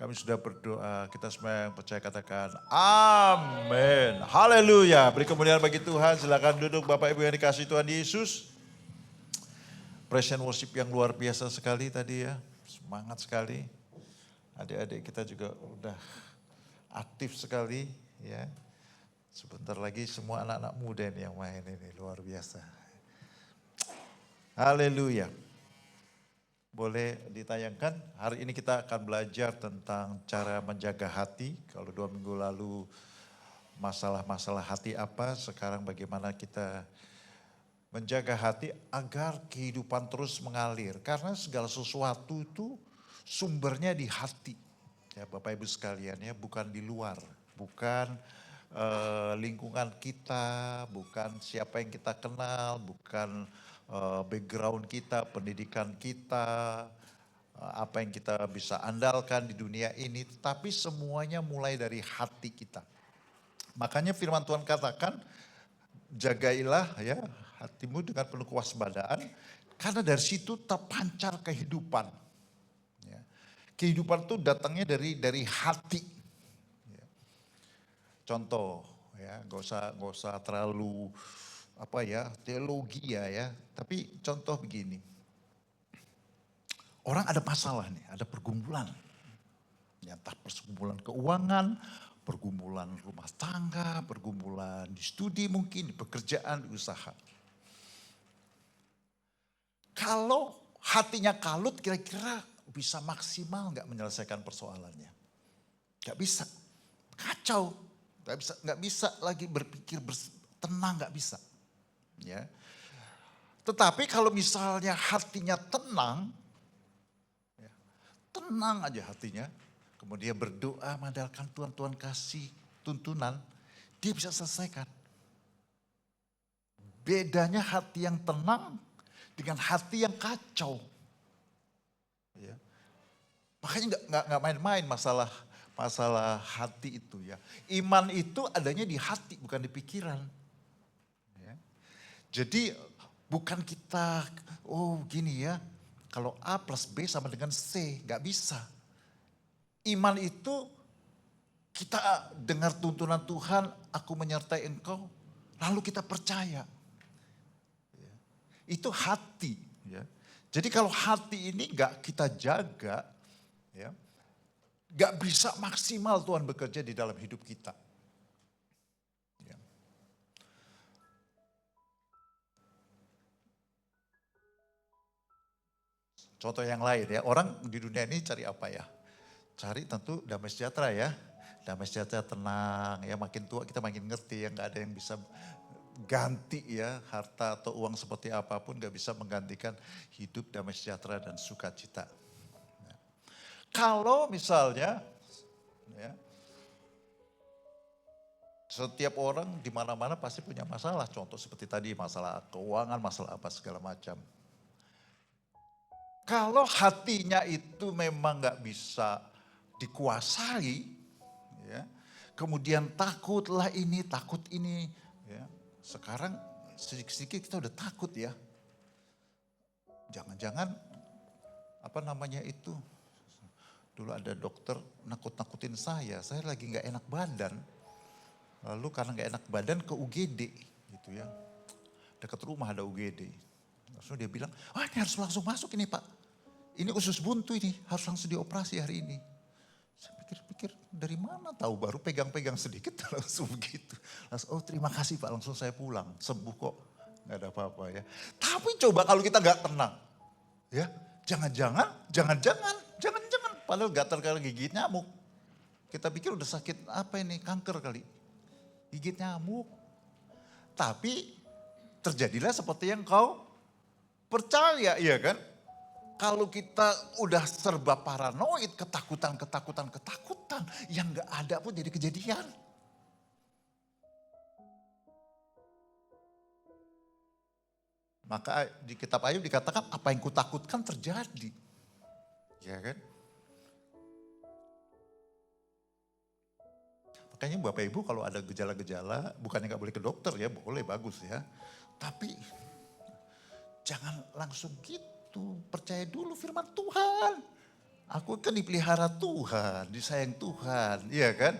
Kami sudah berdoa, kita semua yang percaya katakan amin. Haleluya, beri kemuliaan bagi Tuhan. Silakan duduk Bapak Ibu yang dikasihi Tuhan Yesus. Praise and worship yang luar biasa sekali tadi ya, semangat sekali. Adik-adik kita juga udah aktif sekali ya. Sebentar lagi semua anak-anak muda nih yang main ini, luar biasa. Haleluya. Boleh ditayangkan, hari ini kita akan belajar tentang cara menjaga hati. Kalau 2 minggu lalu masalah-masalah hati apa, sekarang bagaimana kita menjaga hati agar kehidupan terus mengalir. Karena segala sesuatu itu sumbernya di hati. Ya Bapak Ibu sekalian ya, bukan di luar, bukan lingkungan kita, bukan siapa yang kita kenal, bukan background kita, pendidikan kita, apa yang kita bisa andalkan di dunia ini, tapi semuanya mulai dari hati kita. Makanya firman Tuhan katakan, jagailah ya hatimu dengan penuh kewaspadaan, karena dari situ terpancar kehidupan. Ya. Kehidupan itu datangnya dari hati. Ya. Contoh, ya gak usah terlalu teologi ya, tapi contoh begini. Orang ada masalah nih, ada pergumulan. Ya, entah pergumulan keuangan, pergumulan rumah tangga, pergumulan di studi mungkin, di pekerjaan, di usaha. Kalau hatinya kalut kira-kira bisa maksimal gak menyelesaikan persoalannya? Gak bisa, kacau, gak bisa lagi berpikir tenang, gak bisa. Ya. Tetapi kalau misalnya hatinya tenang aja hatinya, kemudian berdoa mengandalkan Tuhan, Tuhan kasih tuntunan, dia bisa selesaikan. Bedanya hati yang tenang dengan hati yang kacau. Ya. Makanya nggak main-main masalah hati itu ya. Iman itu adanya di hati bukan di pikiran. Ya. Jadi bukan kita, gini ya, kalau A plus B sama dengan C, gak bisa. Iman itu kita dengar tuntunan Tuhan, aku menyertai engkau, lalu kita percaya. Ya. Itu hati. Ya. Jadi kalau hati ini gak kita jaga, ya, gak bisa maksimal Tuhan bekerja di dalam hidup kita. Contoh yang lain ya, orang di dunia ini cari apa ya? Cari tentu damai sejahtera ya. Damai sejahtera, tenang ya, makin tua kita makin ngerti ya, gak ada yang bisa ganti ya, harta atau uang seperti apapun gak bisa menggantikan hidup damai sejahtera dan sukacita. Ya. Kalau misalnya ya, setiap orang di mana-mana pasti punya masalah, contoh seperti tadi masalah keuangan, masalah apa segala macam. Kalau hatinya itu memang gak bisa dikuasai, ya, kemudian takutlah ini, takut ini. Ya. Sekarang sedikit-sedikit kita udah takut ya. Jangan-jangan dulu ada dokter nakut-nakutin saya lagi gak enak badan. Lalu karena gak enak badan ke UGD gitu ya. Dekat rumah ada UGD. Langsung dia bilang, ini harus langsung masuk ini Pak. Ini usus buntu ini, harus langsung dioperasi hari ini. Saya pikir-pikir dari mana tahu, baru pegang-pegang sedikit langsung begitu. Langsung, terima kasih Pak, langsung saya pulang, sembuh kok. Gak ada apa-apa ya. Tapi coba kalau kita gak tenang. Ya, jangan-jangan, padahal gatal kali gigit nyamuk. Kita pikir udah sakit apa ini, kanker kali. Gigit nyamuk. Tapi terjadilah seperti yang kau percaya, iya kan? Kalau kita udah serba paranoid, ketakutan, yang gak ada pun jadi kejadian. Maka di kitab Ayub dikatakan apa yang kutakutkan terjadi. Ya kan? Makanya Bapak Ibu kalau ada gejala-gejala, bukannya gak boleh ke dokter ya, boleh, bagus ya. Tapi jangan langsung gitu, percaya dulu firman Tuhan. Aku kan dipelihara Tuhan, disayang Tuhan, iya kan?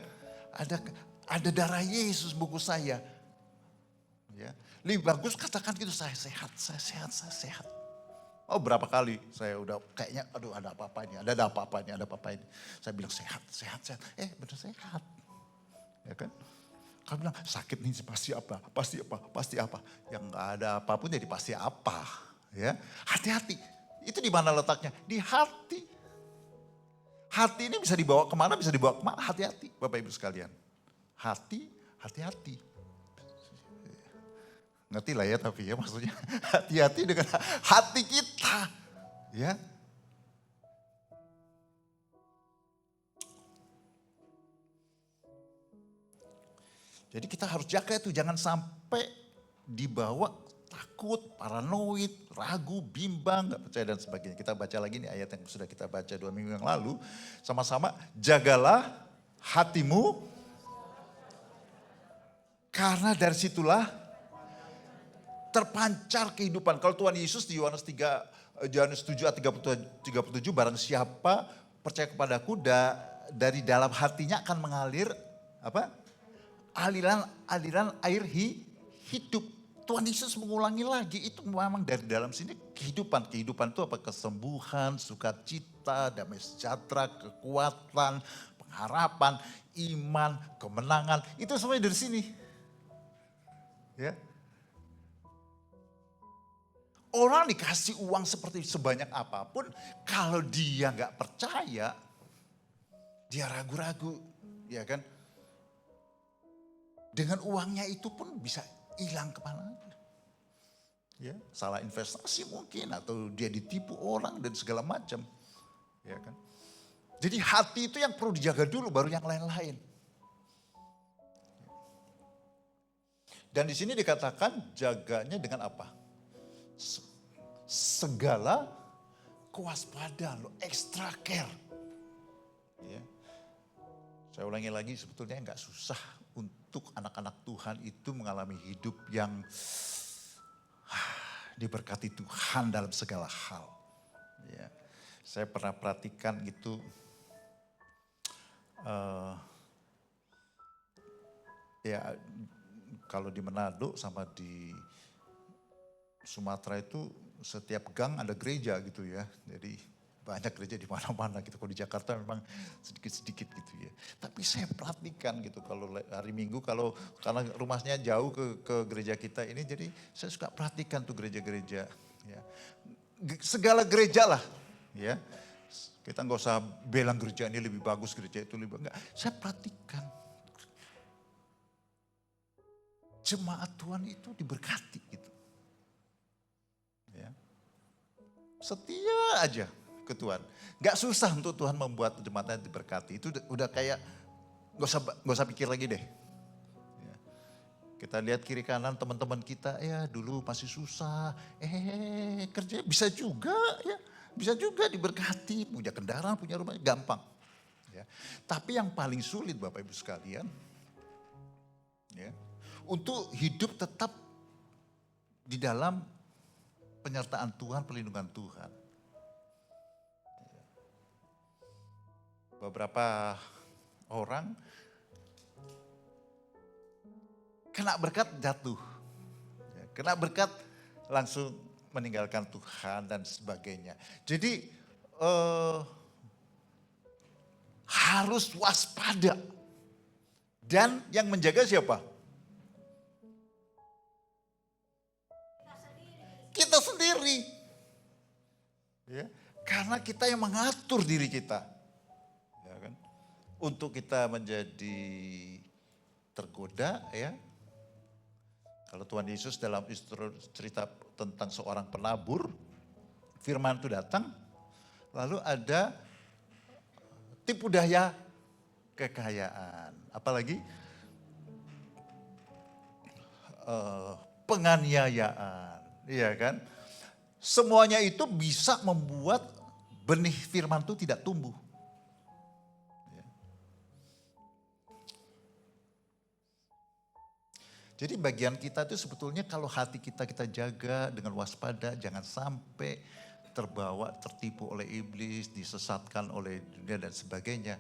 Ada darah Yesus bungkus saya. Ya. Lebih bagus katakan gitu, saya sehat, saya sehat, saya sehat. Oh berapa kali saya udah kayaknya aduh ada apa-apanya, ada apa-apanya, ada apa-apanya. Saya bilang sehat, sehat, sehat. Benar sehat. Ya kan? Kamu bilang sakit nih pasti apa, pasti apa, pasti apa. Yang nggak ada apapun jadi pasti apa. Ya, hati-hati. Itu di mana letaknya? Di hati. Hati ini bisa dibawa kemana, bisa dibawa kemana. Hati-hati Bapak Ibu sekalian. Hati, hati-hati. Ngerti lah ya tapi ya maksudnya hati-hati dengan hati kita. Ya. Jadi kita harus jaga itu, jangan sampai dibawa takut, paranoid, ragu, bimbang, gak percaya dan sebagainya. Kita baca lagi nih ayat yang sudah kita baca 2 minggu yang lalu. Sama-sama, jagalah hatimu karena dari situlah terpancar kehidupan. Kalau Tuhan Yesus di Yohanes 7 ayat 37, barang siapa percaya kepadaku dari dalam hatinya akan mengalir apa? Aliran air hidup. Tuhan Yesus mengulangi lagi, itu memang dari dalam sini kehidupan. Kehidupan itu apa? Kesembuhan, sukacita, damai sejahtera, kekuatan, pengharapan, iman, kemenangan. Itu semuanya dari sini. Ya. Orang dikasih uang seperti sebanyak apapun, kalau dia nggak percaya, dia ragu-ragu, ya kan? Dengan uangnya itu pun bisa hilang kemana aja. Ya, salah investasi mungkin, atau dia ditipu orang dan segala macam, ya kan? Jadi hati itu yang perlu dijaga dulu, baru yang lain-lain. Dan di sini dikatakan jaganya dengan apa? Segala kewaspadaan, extra care. Ya. Saya ulangi lagi, sebetulnya nggak susah untuk anak-anak Tuhan itu mengalami hidup yang diberkati Tuhan dalam segala hal. Ya. Saya pernah perhatikan gitu, ya kalau di Manado sama di Sumatera itu setiap gang ada gereja gitu ya. Jadi banyak gereja di mana-mana gitu. Kalau di Jakarta memang sedikit-sedikit gitu ya. Tapi saya perhatikan gitu kalau hari Minggu karena rumahnya jauh ke gereja kita ini, jadi saya suka perhatikan tuh gereja-gereja ya. Segala gereja lah ya. Kita nggak usah bilang gereja ini lebih bagus, gereja itu lebih bagus. Enggak, saya perhatikan. Jemaat Tuhan itu diberkati gitu. Ya. Setia aja ke Tuhan. Gak susah untuk Tuhan membuat jemaatnya diberkati. Itu udah kayak gak usah pikir lagi deh. Ya. Kita lihat kiri kanan teman-teman kita, ya dulu masih susah. Kerja bisa juga ya. Bisa juga diberkati, punya kendaraan, punya rumah, gampang. Ya. Tapi yang paling sulit Bapak Ibu sekalian, ya, untuk hidup tetap di dalam penyertaan Tuhan, perlindungan Tuhan. Beberapa orang kena berkat jatuh. Kena berkat langsung meninggalkan Tuhan dan sebagainya. Jadi harus waspada. Dan yang menjaga siapa? Kita sendiri. Ya, karena kita yang mengatur diri kita. Ya kan? Untuk kita menjadi tergoda ya. Kalau Tuhan Yesus dalam cerita tentang seorang penabur, firman itu datang, lalu ada tipu daya kekayaan. Apalagi penganiayaan, iya kan? Semuanya itu bisa membuat benih firman itu tidak tumbuh. Jadi bagian kita itu sebetulnya kalau hati kita jaga dengan waspada, jangan sampai terbawa, tertipu oleh iblis, disesatkan oleh dunia dan sebagainya,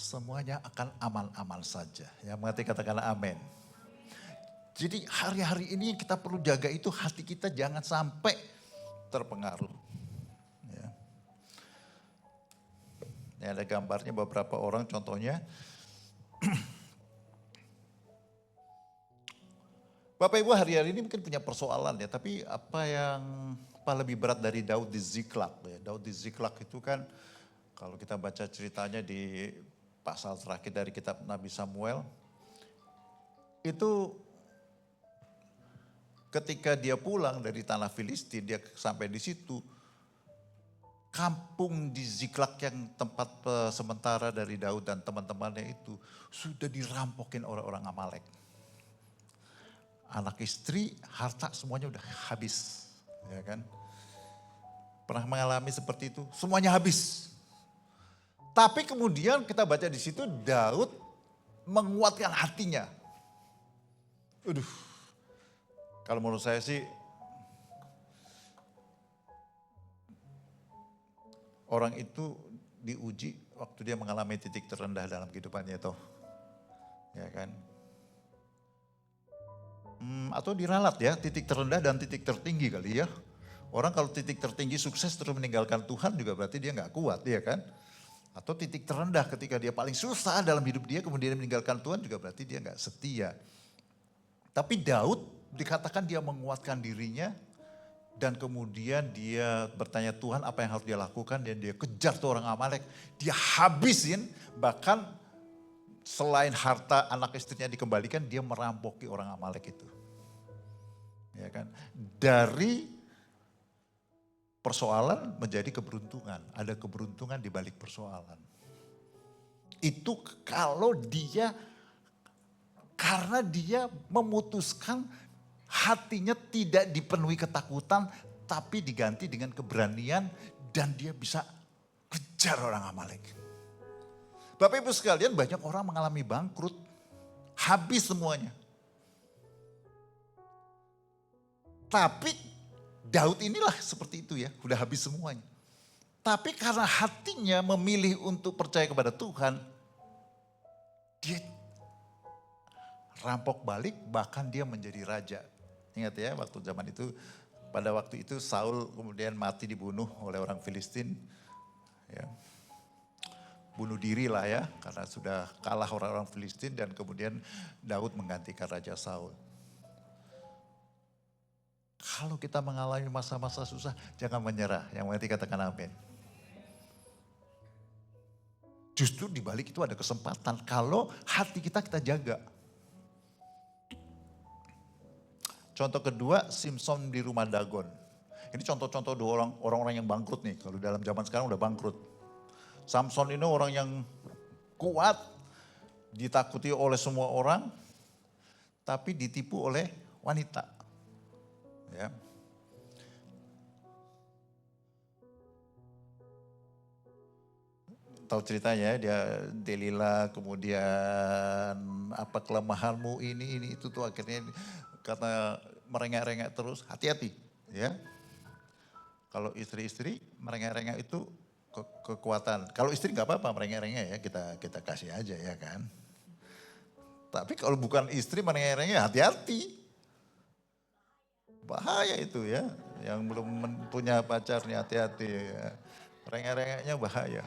semuanya akan aman-aman saja. Yang mengerti katakanlah amin. Jadi hari-hari ini yang kita perlu jaga itu hati kita jangan sampai terpengaruh. Ya. Ini ada gambarnya beberapa orang, contohnya Bapak Ibu hari-hari ini mungkin punya persoalan ya, tapi apa lebih berat dari Daud di Ziklag ya. Daud di Ziklag itu kan kalau kita baca ceritanya di pasal terakhir dari kitab Nabi Samuel, itu ketika dia pulang dari tanah Filistin, dia sampai di situ, kampung di Ziklag yang tempat sementara dari Daud dan teman-temannya itu sudah dirampokin orang-orang Amalek. Anak istri, harta semuanya udah habis, ya kan? Pernah mengalami seperti itu, semuanya habis. Tapi kemudian kita baca di situ Daud menguatkan hatinya. Kalau menurut saya sih orang itu diuji waktu dia mengalami titik terendah dalam kehidupannya toh, ya kan? Atau diralat ya, titik terendah dan titik tertinggi kali ya. Orang kalau titik tertinggi sukses terus meninggalkan Tuhan juga berarti dia nggak kuat ya kan. Atau titik terendah ketika dia paling susah dalam hidup dia kemudian meninggalkan Tuhan juga berarti dia nggak setia. Tapi Daud dikatakan dia menguatkan dirinya dan kemudian dia bertanya Tuhan apa yang harus dia lakukan dan dia kejar tuh orang Amalek. Dia habisin, bahkan selain harta anak istrinya dikembalikan, dia merampoki orang Amalek itu. Ya kan? Dari persoalan menjadi keberuntungan. Ada keberuntungan di balik persoalan. Itu kalau dia, karena dia memutuskan hatinya tidak dipenuhi ketakutan, tapi diganti dengan keberanian dan dia bisa kejar orang Amalek. Bapak Ibu sekalian, banyak orang mengalami bangkrut, habis semuanya. Tapi Daud inilah seperti itu ya, udah habis semuanya. Tapi karena hatinya memilih untuk percaya kepada Tuhan, dia rampok balik, bahkan dia menjadi raja. Ingat ya, waktu zaman itu, pada waktu itu Saul kemudian mati dibunuh oleh orang Filistin. Ya. Bunuh diri lah ya, karena sudah kalah orang-orang Filistin dan kemudian Daud menggantikan Raja Saul. Kalau kita mengalami masa-masa susah, jangan menyerah. Yang mengerti katakan amin. Justru di balik itu ada kesempatan kalau hati kita jaga. Contoh kedua, Simpson di rumah Dagon. Ini contoh-contoh dua orang-orang yang bangkrut nih. Kalau dalam zaman sekarang udah bangkrut. Samson ini orang yang kuat, ditakuti oleh semua orang, tapi ditipu oleh wanita. Ya. Tahu ceritanya dia Delila, kemudian apa kelemahanmu ini itu tuh akhirnya karena merengek-rengek terus, hati-hati ya. Kalau istri-istri merengek-rengek itu kekuatan. Kalau istri nggak apa-apa merengek-rengek ya, kita kasih aja ya kan. Tapi kalau bukan istri merengek-rengek hati-hati. Bahaya itu ya, yang belum punya pacar nih hati-hati ya. Rengek-rengeknya bahaya.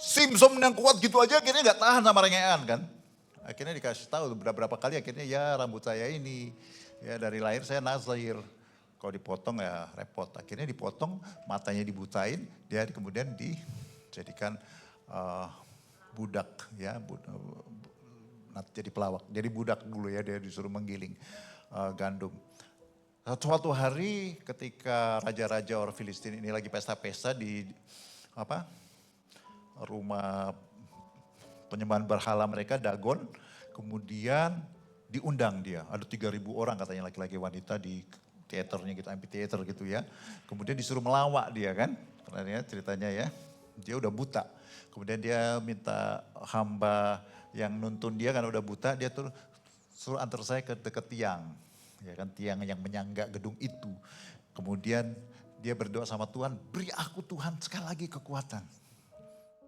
Simpson yang kuat gitu aja akhirnya nggak tahan sama rengekan kan. Akhirnya dikasih tahu beberapa kali akhirnya ya rambut saya ini, ya dari lahir saya Nazir. Kalau dipotong ya repot. Akhirnya dipotong, matanya dibutain, dia kemudian dijadikan budak ya, jadi pelawak. Jadi budak dulu ya, dia disuruh menggiling gandum. Suatu hari ketika raja-raja orang Filistin ini lagi pesta-pesta di rumah penyembahan berhala mereka, Dagon, kemudian diundang dia. Ada 3.000 orang katanya laki-laki wanita di teaternya gitu, amphitheater gitu ya. Kemudian disuruh melawak dia kan, karena ceritanya ya, dia udah buta. Kemudian dia minta hamba yang nuntun dia kan udah buta, dia tuh suruh antar saya ke dekat tiang. Ya kan, tiang yang menyangga gedung itu. Kemudian Dia berdoa sama Tuhan, beri aku Tuhan sekali lagi kekuatan.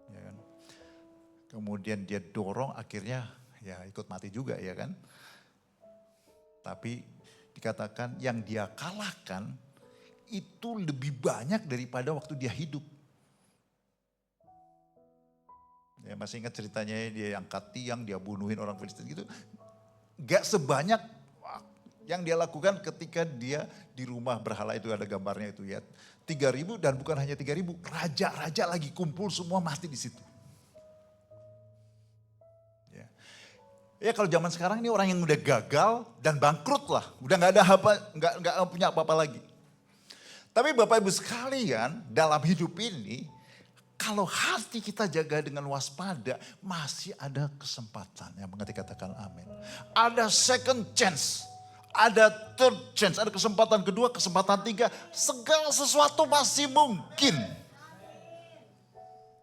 Ya kan? Kemudian dia dorong akhirnya ya ikut mati juga ya kan. Tapi dikatakan yang dia kalahkan itu lebih banyak daripada waktu dia hidup. Ya masih ingat ceritanya dia angkat tiang, dia bunuhin orang Filistin gitu. Gak sebanyak yang dia lakukan ketika dia di rumah berhala itu, ada gambarnya itu ya. 3.000 dan bukan hanya 3.000, raja-raja lagi kumpul semua mati di situ. Ya kalau zaman sekarang ini orang yang udah gagal dan bangkrut lah. Udah gak ada nggak punya apa-apa lagi. Tapi Bapak Ibu sekalian dalam hidup ini, kalau hati kita jaga dengan waspada, masih ada kesempatan. Yang mengerti katakan amin. Ada second chance, ada third chance, ada kesempatan kedua, kesempatan tiga. Segala sesuatu masih mungkin.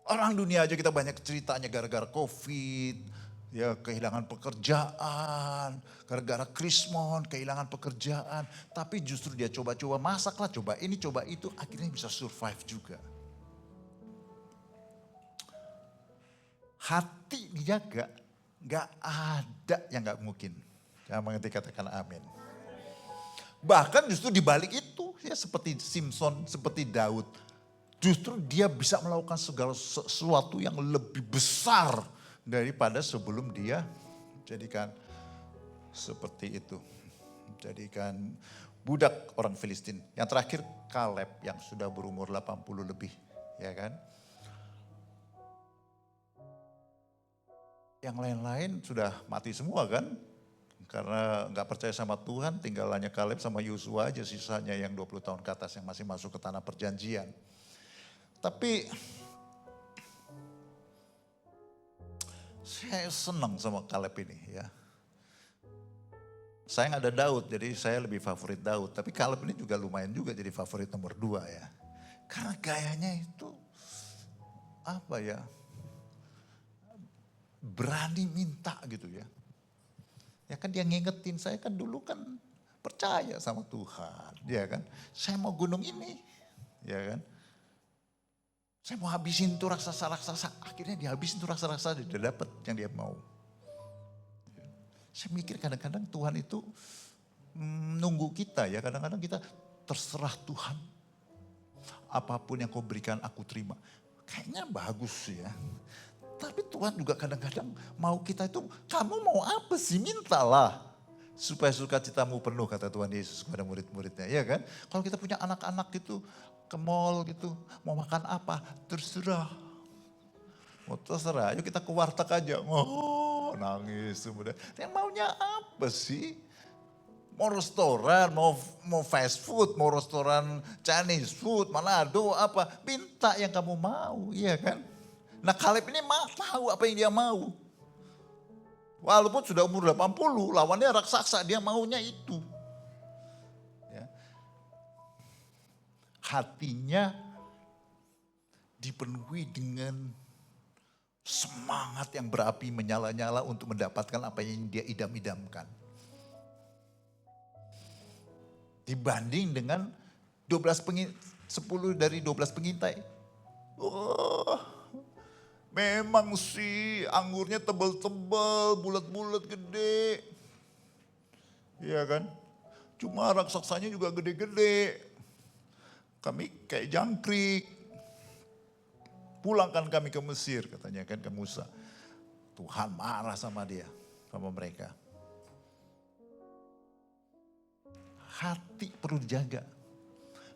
Orang dunia aja kita banyak ceritanya gara-gara COVID. Ya kehilangan pekerjaan, gara-gara krismon, kehilangan pekerjaan. Tapi justru dia coba-coba masaklah, coba ini, coba itu, akhirnya bisa survive juga. Hati dijaga, gak ada yang gak mungkin. Yang mengerti katakan amin. Bahkan justru dibalik itu, ya seperti Simpson, seperti Daud. Justru dia bisa melakukan segala sesuatu yang lebih besar daripada sebelum dia jadikan seperti itu. Jadikan budak orang Filistin. Yang terakhir Kaleb yang sudah berumur 80 lebih. Ya kan? Yang lain-lain sudah mati semua kan? Karena gak percaya sama Tuhan, tinggal hanya Kaleb sama Yosua aja sisanya yang 20 tahun ke atas yang masih masuk ke tanah perjanjian. Tapi saya senang sama Kaleb ini ya. Saya nggak ada Daud, jadi saya lebih favorit Daud. Tapi Kaleb ini juga lumayan juga jadi favorit nomor 2 ya. Karena gayanya itu apa ya, berani minta gitu ya. Ya kan dia ngingetin saya kan dulu kan percaya sama Tuhan, ya kan. Saya mau gunung ini, ya kan. Saya mau habisin tuh raksasa-raksasa, akhirnya dihabisin tuh raksasa-raksasa, dia dapat yang dia mau. Saya mikir kadang-kadang Tuhan itu nunggu kita ya, kadang-kadang kita terserah Tuhan. Apapun yang kau berikan aku terima. Kayaknya bagus ya. Tapi Tuhan juga kadang-kadang mau kita itu, kamu mau apa sih, mintalah. Supaya sukacitamu penuh kata Tuhan Yesus kepada murid-muridnya, ya kan. Kalau kita punya anak-anak gitu, ke mall gitu, mau makan apa, terserah. Mau terserah, ayo kita ke warteg aja. Oh, nangis kemudian. Yang maunya apa sih? Mau restoran, mau fast food, mau restoran Chinese food, Manado, apa. Minta yang kamu mau, iya kan? Nah Kaleb ini tahu apa yang dia mau. Walaupun sudah umur 80, lawannya raksasa, dia maunya itu. Hatinya dipenuhi dengan semangat yang berapi menyala-nyala untuk mendapatkan apa yang dia idam-idamkan. Dibanding dengan 10 dari 12 pengintai. Oh, memang sih anggurnya tebal-tebal, bulat-bulat gede. Iya kan? Cuma raksasanya juga gede-gede. Kami kayak jangkrik. Pulangkan kami ke Mesir katanya kan ke Musa. Tuhan marah sama dia, sama mereka. Hati perlu dijaga.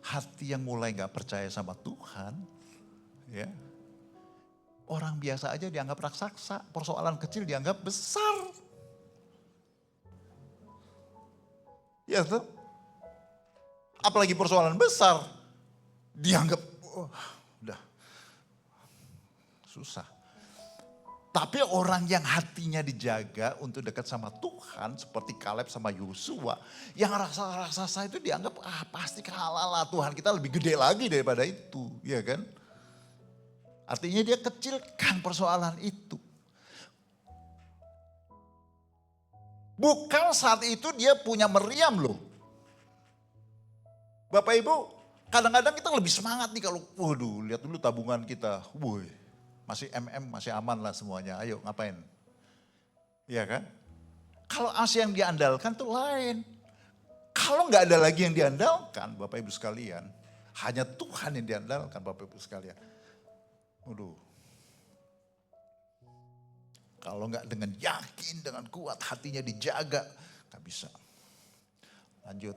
Hati yang mulai gak percaya sama Tuhan. Ya. Orang biasa aja dianggap raksasa. Persoalan kecil dianggap besar. Ya tuh. Apalagi persoalan besar. Dianggap, udah susah. Tapi orang yang hatinya dijaga untuk dekat sama Tuhan, seperti Kaleb sama Yosua, yang raksasa itu dianggap, pasti kalah lah, Tuhan kita lebih gede lagi daripada itu, ya kan? Artinya dia kecilkan persoalan itu. Bukan saat itu dia punya meriam loh. Bapak Ibu, Kadang-kadang kita lebih semangat nih kalau, waduh lihat dulu tabungan kita. Woi, masih masih aman lah semuanya. Ayo ngapain? Iya kan? Kalau Asia yang diandalkan tuh lain. Kalau nggak ada lagi yang diandalkan, Bapak Ibu sekalian, hanya Tuhan yang diandalkan Bapak Ibu sekalian. Waduh, kalau nggak dengan yakin, dengan kuat, hatinya dijaga, nggak bisa. Lanjut.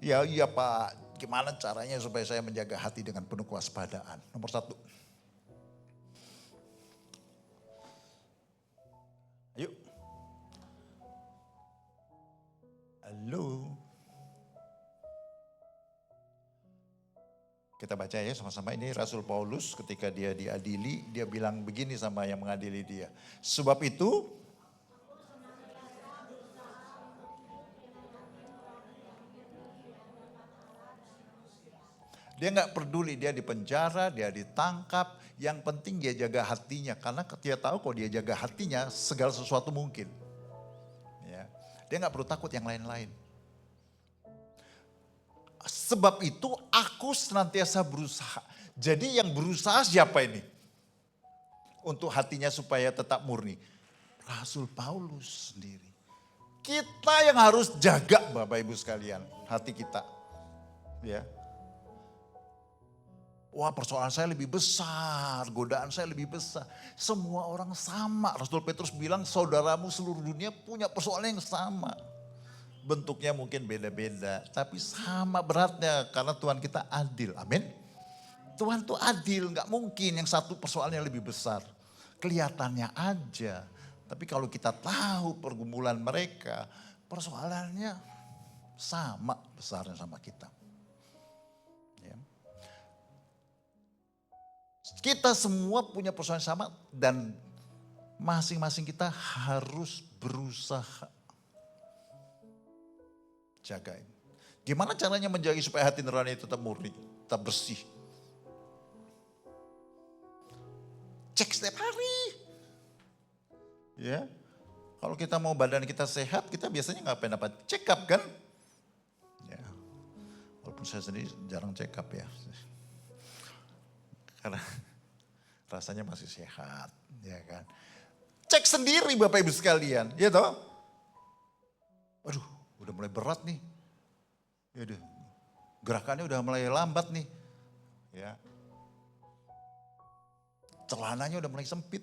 Ya iya Pak, gimana caranya supaya saya menjaga hati dengan penuh kewaspadaan? Nomor satu. Ayo. Halo. Kita baca ya sama-sama, ini Rasul Paulus ketika dia diadili, dia bilang begini sama yang mengadili dia. Sebab itu, dia nggak peduli dia dipenjara, dia ditangkap, yang penting dia jaga hatinya. Karena dia tahu kalau dia jaga hatinya, segala sesuatu mungkin. Ya. Dia nggak perlu takut yang lain-lain. Sebab itu aku senantiasa berusaha. Jadi yang berusaha siapa ini? Untuk hatinya supaya tetap murni. Rasul Paulus sendiri. Kita yang harus jaga Bapak Ibu sekalian, hati kita. Ya. Wah persoalan saya lebih besar, godaan saya lebih besar. Semua orang sama. Rasul Petrus bilang saudaramu seluruh dunia punya persoalan yang sama. Bentuknya mungkin beda-beda, tapi sama beratnya karena Tuhan kita adil. Amin. Tuhan tuh adil, nggak mungkin yang satu persoalannya lebih besar. Kelihatannya aja. Tapi kalau kita tahu pergumulan mereka, persoalannya sama besarnya sama kita. Ya. Kita semua punya persoalan sama dan masing-masing kita harus berusaha. Jagain. Gimana caranya menjaga supaya hati nurani itu tetap murni, tetap bersih? Cek setiap hari. Ya. Kalau kita mau badan kita sehat, kita biasanya ngapain apa? Check up kan? Ya. Walaupun saya sendiri jarang check up ya. Karena rasanya masih sehat, ya kan? Cek sendiri Bapak Ibu sekalian, ya toh? Aduh, udah mulai berat nih. Ya udah, gerakannya udah mulai lambat nih. Ya. Celananya udah mulai sempit.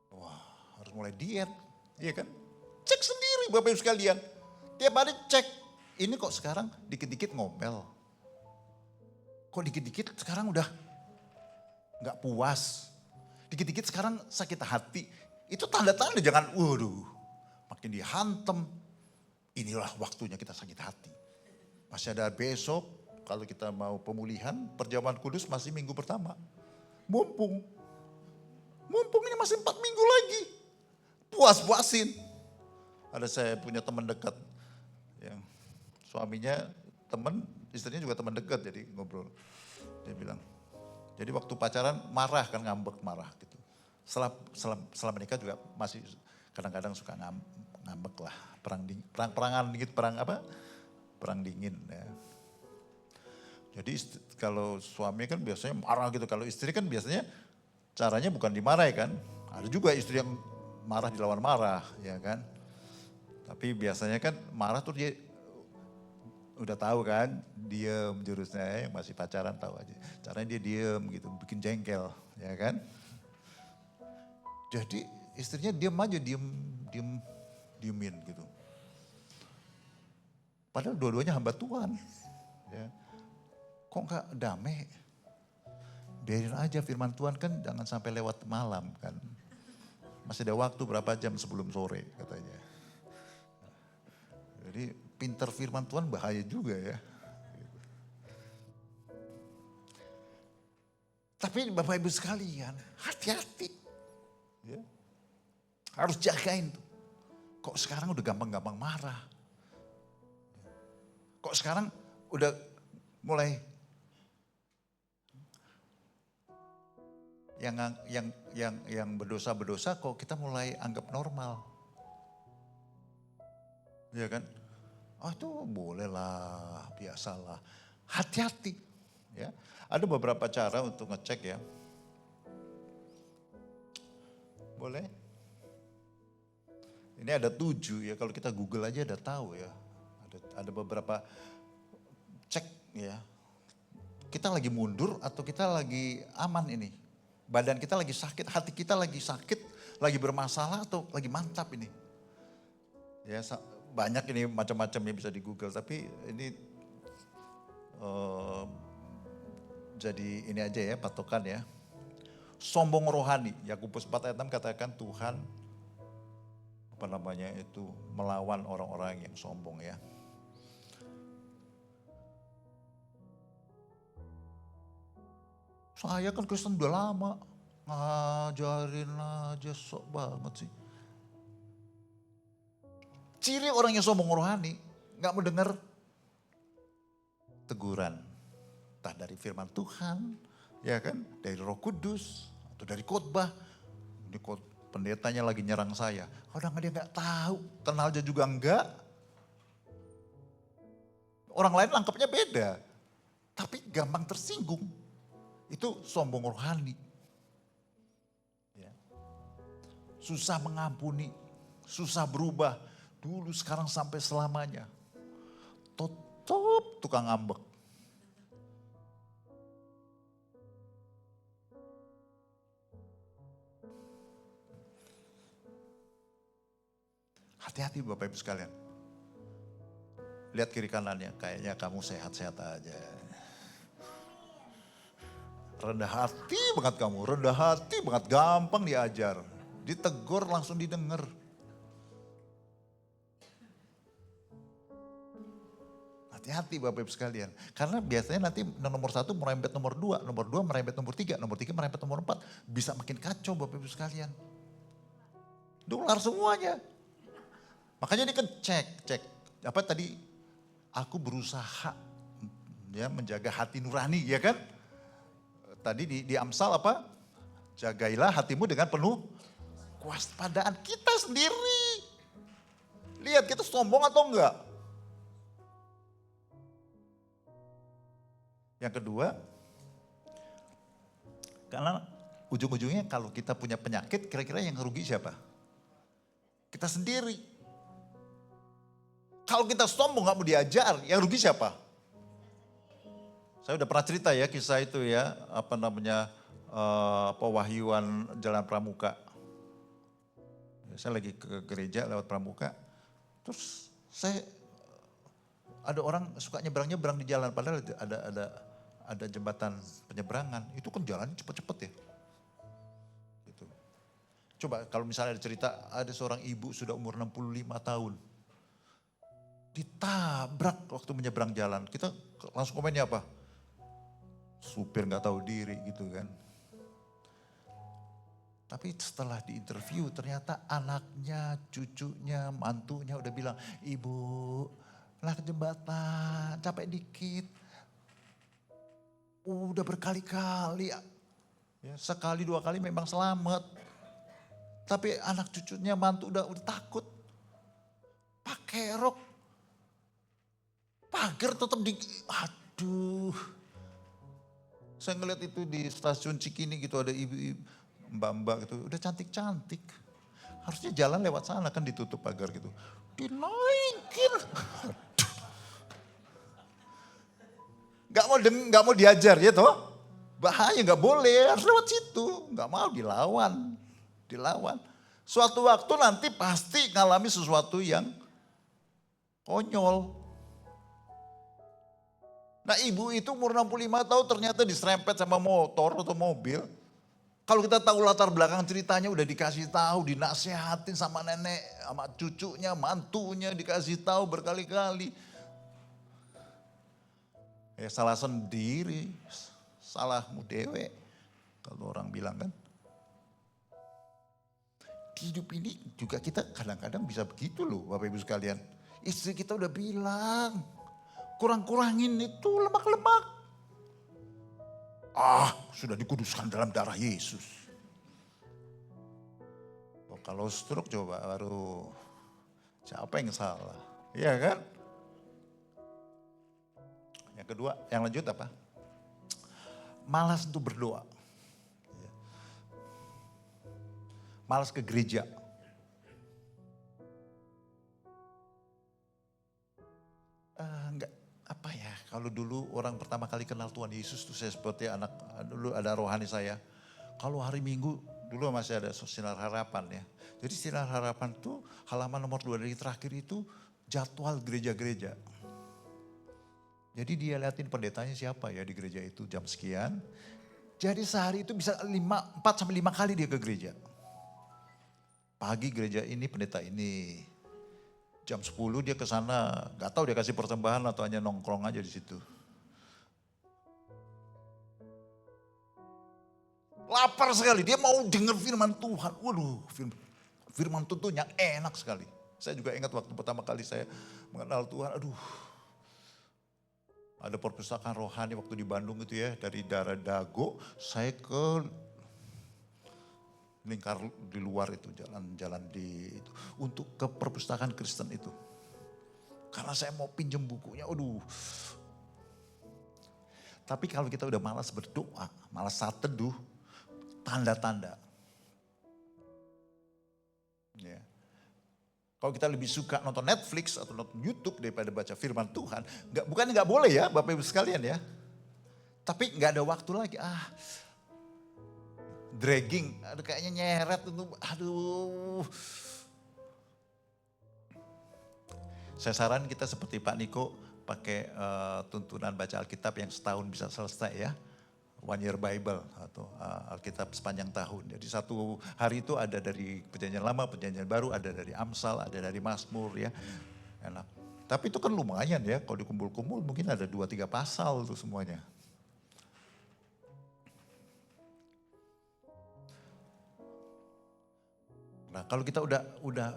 Wah, harus mulai diet, iya kan? Cek sendiri Bapak Ibu sekalian. Tiap hari cek. Ini kok sekarang dikit-dikit ngomel. Kok dikit-dikit sekarang udah nggak puas. Dikit-dikit sekarang sakit hati. Itu tanda-tanda jangan, waduh, makin dihantem. Inilah waktunya kita sakit hati. Masih ada besok, kalau kita mau pemulihan, perjamuan kudus masih minggu pertama. Mumpung ini masih 4 minggu lagi. Puas-puasin. Ada saya punya teman dekat. Yang suaminya teman, istrinya juga teman dekat jadi ngobrol. Dia bilang, jadi waktu pacaran marah kan ngambek marah gitu. Setelah menikah juga masih kadang-kadang suka ngambek lah. Perang-perangan dikit, perang dingin ya. Jadi kalau suami kan biasanya marah gitu, kalau istri kan biasanya caranya bukan dimarahi kan. Ada juga istri yang marah dilawan marah ya kan. Tapi biasanya kan marah tuh dia udah tahu kan, diem jurusnya, masih pacaran tahu aja. Caranya dia diem gitu, bikin jengkel ya kan. Jadi istrinya diem aja, diemin gitu. Padahal dua-duanya hamba Tuhan. Ya. Kok gak damai? Biarin aja firman Tuhan kan jangan sampai lewat malam kan. Masih ada waktu berapa jam sebelum sore katanya. Jadi pinter firman Tuhan bahaya juga ya. Tapi Bapak Ibu sekalian, hati-hati. Ya. Harus jagain tuh. Kok sekarang udah gampang-gampang marah. Kok sekarang udah mulai yang berdosa-berdosa kok kita mulai anggap normal. Iya kan? Oh itu bolehlah, biasalah. Hati-hati. Ya. Ada beberapa cara untuk ngecek ya. Boleh? Ini ada 7 ya, kalau kita Google aja udah tahu ya. Ada beberapa cek ya. Kita lagi mundur atau kita lagi aman ini. Badan kita lagi sakit, hati kita lagi sakit, lagi bermasalah atau lagi mantap ini. Ya banyak ini macam-macam yang bisa di Google, tapi ini jadi ini aja ya patokan ya. Sombong rohani, Yakobus 4 ayat 6 katakan Tuhan melawan orang-orang yang sombong ya. Saya kan Kristen udah lama, ngajarin aja sok banget sih. Ciri orang yang sombong rohani, gak mau dengar teguran. Entah dari firman Tuhan, ya kan, dari Roh Kudus, atau dari khotbah. Ini pendetanya lagi nyerang saya. Kadang dia gak tahu, kenal aja juga enggak. Orang lain nangkepnya beda, tapi gampang tersinggung. Itu sombong rohani. Ya. Susah mengampuni, susah berubah. Dulu sekarang sampai selamanya. Tetap tukang ngambek. Hati-hati Bapak Ibu sekalian. Lihat kiri kanannya, kayaknya kamu sehat-sehat aja. Rendah hati banget kamu, rendah hati banget, gampang diajar. Ditegur langsung didengar. Hati-hati Bapak Ibu sekalian. Karena biasanya nanti nomor 1 merembet nomor 2, nomor 2 merembet nomor 3, nomor 3 merembet nomor 4. Bisa makin kacau Bapak Ibu sekalian. Dolar semuanya. Makanya ini kan cek. Apa tadi, aku berusaha ya menjaga hati nurani ya kan. Tadi di Amsal apa? Jagailah hatimu dengan penuh kewaspadaan kita sendiri. Lihat kita sombong atau enggak. Yang kedua, karena ujung-ujungnya kalau kita punya penyakit, kira-kira yang rugi siapa? Kita sendiri. Kalau kita sombong gak mau diajar, yang rugi siapa? Saya udah pernah cerita ya kisah itu ya, pewahyuan Jalan Pramuka. Saya lagi ke gereja lewat Pramuka, terus ada orang suka nyebrang-nyebrang di jalan, padahal ada jembatan penyeberangan, itu kan jalannya cepet-cepet ya. Gitu. Coba kalau misalnya ada cerita, ada seorang ibu sudah umur 65 tahun, ditabrak waktu menyeberang jalan, kita langsung komennya apa? Supir gak tahu diri gitu kan. Tapi setelah diinterview ternyata anaknya, cucunya, mantunya udah bilang, ibu lah ke jembatan, capek dikit. Udah berkali-kali, ya, sekali 2 kali memang selamat. Tapi anak cucunya, mantu udah takut. Pakai rok, pagar tetap aduh. Saya ngeliat itu di stasiun Cikini gitu ada ibu-ibu, mbak-mbak gitu, udah cantik-cantik. Harusnya jalan lewat sana kan ditutup pagar gitu. Dinaikin. Gak mau diajar ya toh. Bahaya gak boleh, harus lewat situ. Gak mau dilawan. Suatu waktu nanti pasti ngalami sesuatu yang konyol. Nah ibu itu umur 65 tahun ternyata diserempet sama motor atau mobil. Kalau kita tahu latar belakang ceritanya udah dikasih tahu, dinasehatin sama nenek, sama cucunya, mantunya dikasih tahu berkali-kali. Ya salah sendiri, salahmu dewe. Kalau orang bilang kan. Di hidup ini juga kita kadang-kadang bisa begitu loh Bapak Ibu sekalian. Istri kita udah bilang, kurang-kurangin itu lemak-lemak. Sudah dikuduskan dalam darah Yesus. Kalau stroke coba baru siapa yang salah? Iya kan? Yang kedua, yang lanjut apa? Malas untuk berdoa. Malas ke gereja. Enggak, apa ya, kalau dulu orang pertama kali kenal Tuhan Yesus tuh saya seperti anak, dulu ada rohani saya. Kalau hari Minggu, dulu masih ada Sinar Harapan ya. Jadi Sinar Harapan tuh halaman nomor 2 dari terakhir itu jadwal gereja-gereja. Jadi dia liatin pendetanya siapa ya di gereja itu jam sekian. Jadi sehari itu bisa 4 sampai 5 kali dia ke gereja. Pagi gereja ini, pendeta ini. Jam 10 dia ke sana, gak tahu dia kasih persembahan atau hanya nongkrong aja di situ. Lapar sekali, dia mau dengar firman Tuhan. Waduh, firman Tuhan yang enak sekali. Saya juga ingat waktu pertama kali saya mengenal Tuhan, aduh. Ada perpustakaan rohani waktu di Bandung itu ya, dari Daerah Dago, saya ke lingkar di luar itu, jalan-jalan di itu, untuk ke perpustakaan Kristen itu. Karena saya mau pinjam bukunya, aduh. Tapi kalau kita udah malas berdoa, malas saat teduh, tanda-tanda. Ya. Kalau kita lebih suka nonton Netflix atau nonton YouTube daripada baca firman Tuhan, bukan nggak boleh ya Bapak Ibu sekalian ya. Tapi nggak ada waktu lagi, dragging, aduh kayaknya nyeret itu, aduh. Saya saran kita seperti Pak Niko pakai tuntunan baca Alkitab yang setahun bisa selesai ya. One Year Bible atau Alkitab sepanjang tahun. Jadi satu hari itu ada dari Perjanjian Lama, Perjanjian Baru, ada dari Amsal, ada dari Mazmur ya. Enak. Tapi itu kan lumayan ya, kalau dikumpul-kumpul mungkin ada 2-3 pasal itu semuanya. Nah kalau kita udah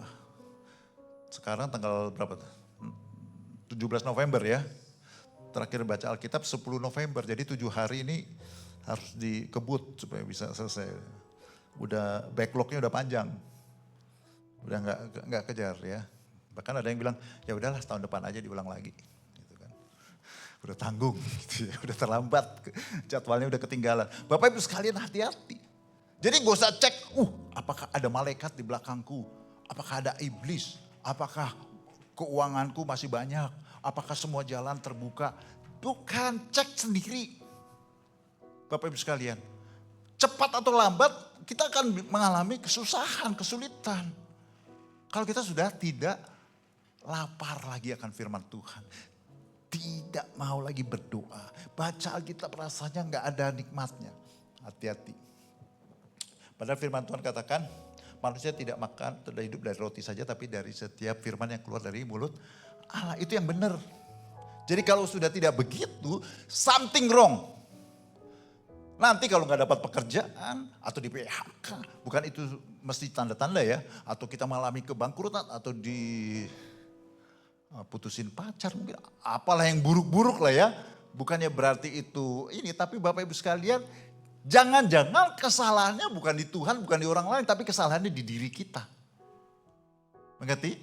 sekarang tanggal berapa? 17 November ya. Terakhir baca Alkitab 10 November. Jadi 7 hari ini harus dikebut supaya bisa selesai. Udah backlognya udah panjang. Udah nggak kejar ya. Bahkan ada yang bilang ya udahlah tahun depan aja diulang lagi. Gitu kan. Udah tanggung gitu ya. Udah terlambat. Jadwalnya udah ketinggalan. Bapak Ibu sekalian hati-hati. Jadi gak usah cek, apakah ada malaikat di belakangku? Apakah ada iblis? Apakah keuanganku masih banyak? Apakah semua jalan terbuka? Bukan, cek sendiri. Bapak Ibu sekalian, cepat atau lambat kita akan mengalami kesusahan, kesulitan. Kalau kita sudah tidak lapar lagi akan firman Tuhan. Tidak mau lagi berdoa. Baca Alkitab rasanya gak ada nikmatnya. Hati-hati. Padahal firman Tuhan katakan, manusia tidak makan, tidak hidup dari roti saja, tapi dari setiap firman yang keluar dari mulut Allah. Itu yang benar. Jadi kalau sudah tidak begitu, something wrong. Nanti kalau nggak dapat pekerjaan, atau di PHK, bukan itu mesti tanda-tanda ya. Atau kita mengalami kebangkrutan, atau putusin pacar mungkin. Apalah yang buruk-buruk lah ya. Bukannya berarti itu ini, tapi Bapak Ibu sekalian, jangan-jangan kesalahannya bukan di Tuhan, bukan di orang lain, tapi kesalahannya di diri kita. Mengerti?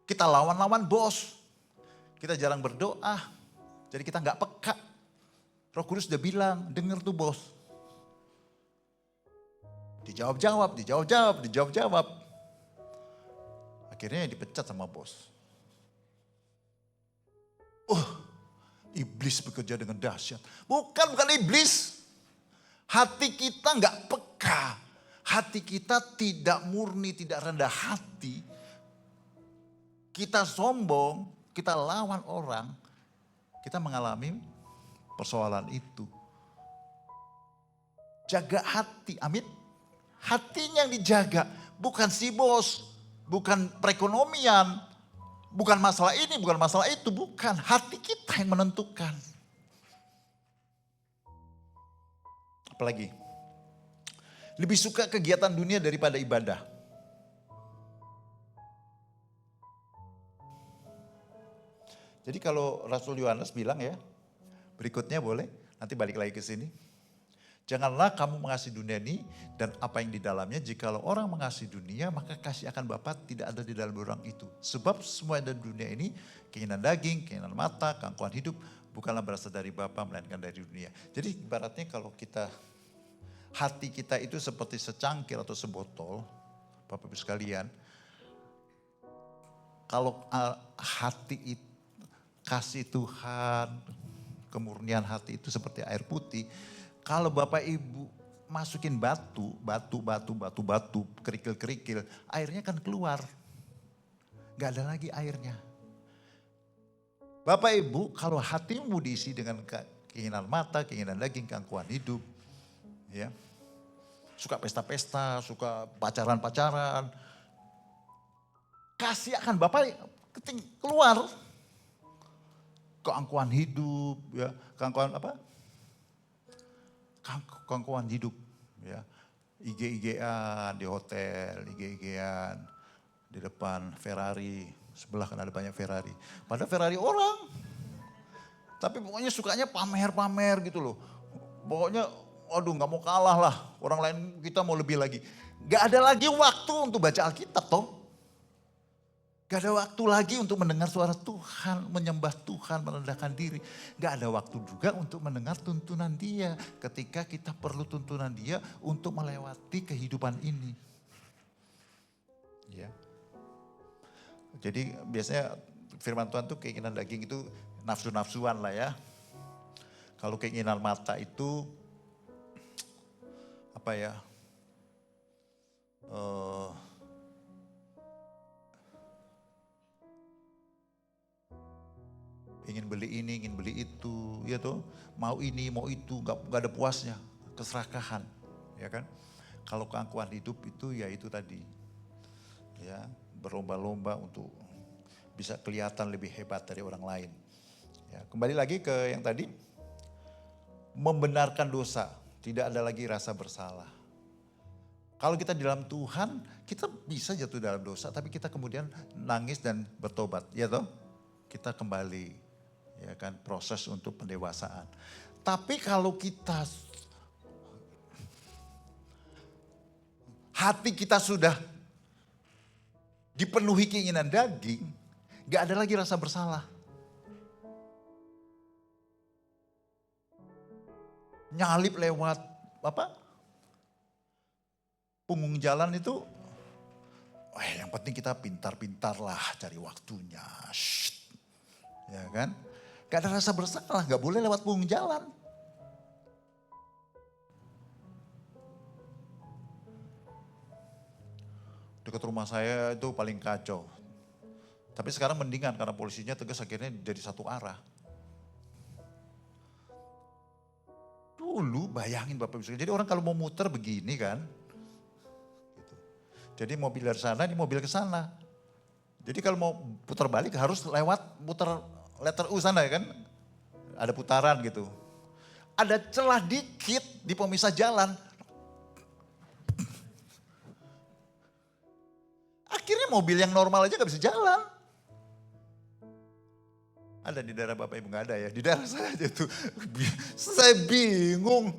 Kita lawan-lawan bos. Kita jarang berdoa. Jadi kita nggak peka. Roh Kudus udah bilang, denger tuh bos. Dijawab. Akhirnya dipecat sama bos. Iblis bekerja dengan dahsyat. Bukan iblis. Hati kita nggak peka, hati kita tidak murni, tidak rendah hati. Kita sombong, kita lawan orang, kita mengalami persoalan itu. Jaga hati, amin. Hatinya yang dijaga, bukan si bos, bukan perekonomian, bukan masalah ini, bukan masalah itu, bukan. Hati kita yang menentukan. Apalagi, lebih suka kegiatan dunia daripada ibadah. Jadi kalau Rasul Yohanes bilang ya, berikutnya boleh, nanti balik lagi ke sini. Janganlah kamu mengasihi dunia ini dan apa yang di dalamnya. Jikalau orang mengasihi dunia, maka kasih akan Bapa tidak ada di dalam orang itu. Sebab semua yang ada di dunia ini, keinginan daging, keinginan mata, keangkuhan hidup, bukanlah berasal dari Bapa melainkan dari dunia. Jadi ibaratnya kalau hati kita itu seperti secangkir atau sebotol, Bapak Ibu sekalian, kalau hati itu, kasih Tuhan, kemurnian hati itu seperti air putih, kalau Bapak Ibu masukin batu, kerikil-kerikil, airnya kan keluar. Gak ada lagi airnya. Bapak Ibu, kalau hatimu diisi dengan keinginan mata, keinginan daging, keangkuhan hidup, ya, suka pesta-pesta, suka pacaran-pacaran, kasih akan Bapak keluar. Keangkuhan hidup, ya, keangkuhan apa? Keangkuhan hidup, ya, IG-IGan di hotel, IG-IGan di depan Ferrari, sebelah kan ada banyak Ferrari. Padahal Ferrari orang, tapi pokoknya sukanya pamer-pamer gitu loh. Pokoknya, aduh nggak mau kalah lah, orang lain kita mau lebih lagi. Gak ada lagi waktu untuk baca Alkitab toh. Gak ada waktu lagi untuk mendengar suara Tuhan, menyembah Tuhan, merendahkan diri. Gak ada waktu juga untuk mendengar tuntunan Dia ketika kita perlu tuntunan Dia untuk melewati kehidupan ini. Ya. Jadi biasanya firman Tuhan tuh keinginan daging itu nafsu-nafsuan lah ya. Kalau keinginan mata itu apa ya? Ingin beli ini, ingin beli itu, ya toh, mau ini, mau itu, gak ada puasnya, keserakahan, ya kan? Kalau keangkuhan hidup itu ya itu tadi, ya berlomba-lomba untuk bisa kelihatan lebih hebat dari orang lain. Ya, kembali lagi ke yang tadi, membenarkan dosa, tidak ada lagi rasa bersalah. Kalau kita di dalam Tuhan, kita bisa jatuh dalam dosa, tapi kita kemudian nangis dan bertobat, ya toh? Kita kembali. Ya kan, proses untuk pendewasaan. Tapi kalau hati kita sudah dipenuhi keinginan daging, gak ada lagi rasa bersalah. Nyalip lewat punggung jalan itu, yang penting kita pintar-pintar lah cari waktunya. Ya kan? Gak ada rasa bersalah, gak boleh lewat punggung jalan. Dekat rumah saya itu paling kacau. Tapi sekarang mendingan karena polisinya tegas, akhirnya jadi satu arah. Dulu bayangin Bapak Ibu, jadi orang kalau mau muter begini kan. Gitu. Jadi mobil dari sana, ini mobil ke sana. Jadi kalau mau putar balik harus lewat putar letter U sana ya kan. Ada putaran gitu. Ada celah dikit di pemisah jalan. Akhirnya mobil yang normal aja gak bisa jalan. Ada di daerah Bapak Ibu gak ada ya. Di daerah saya aja tuh. Saya bingung.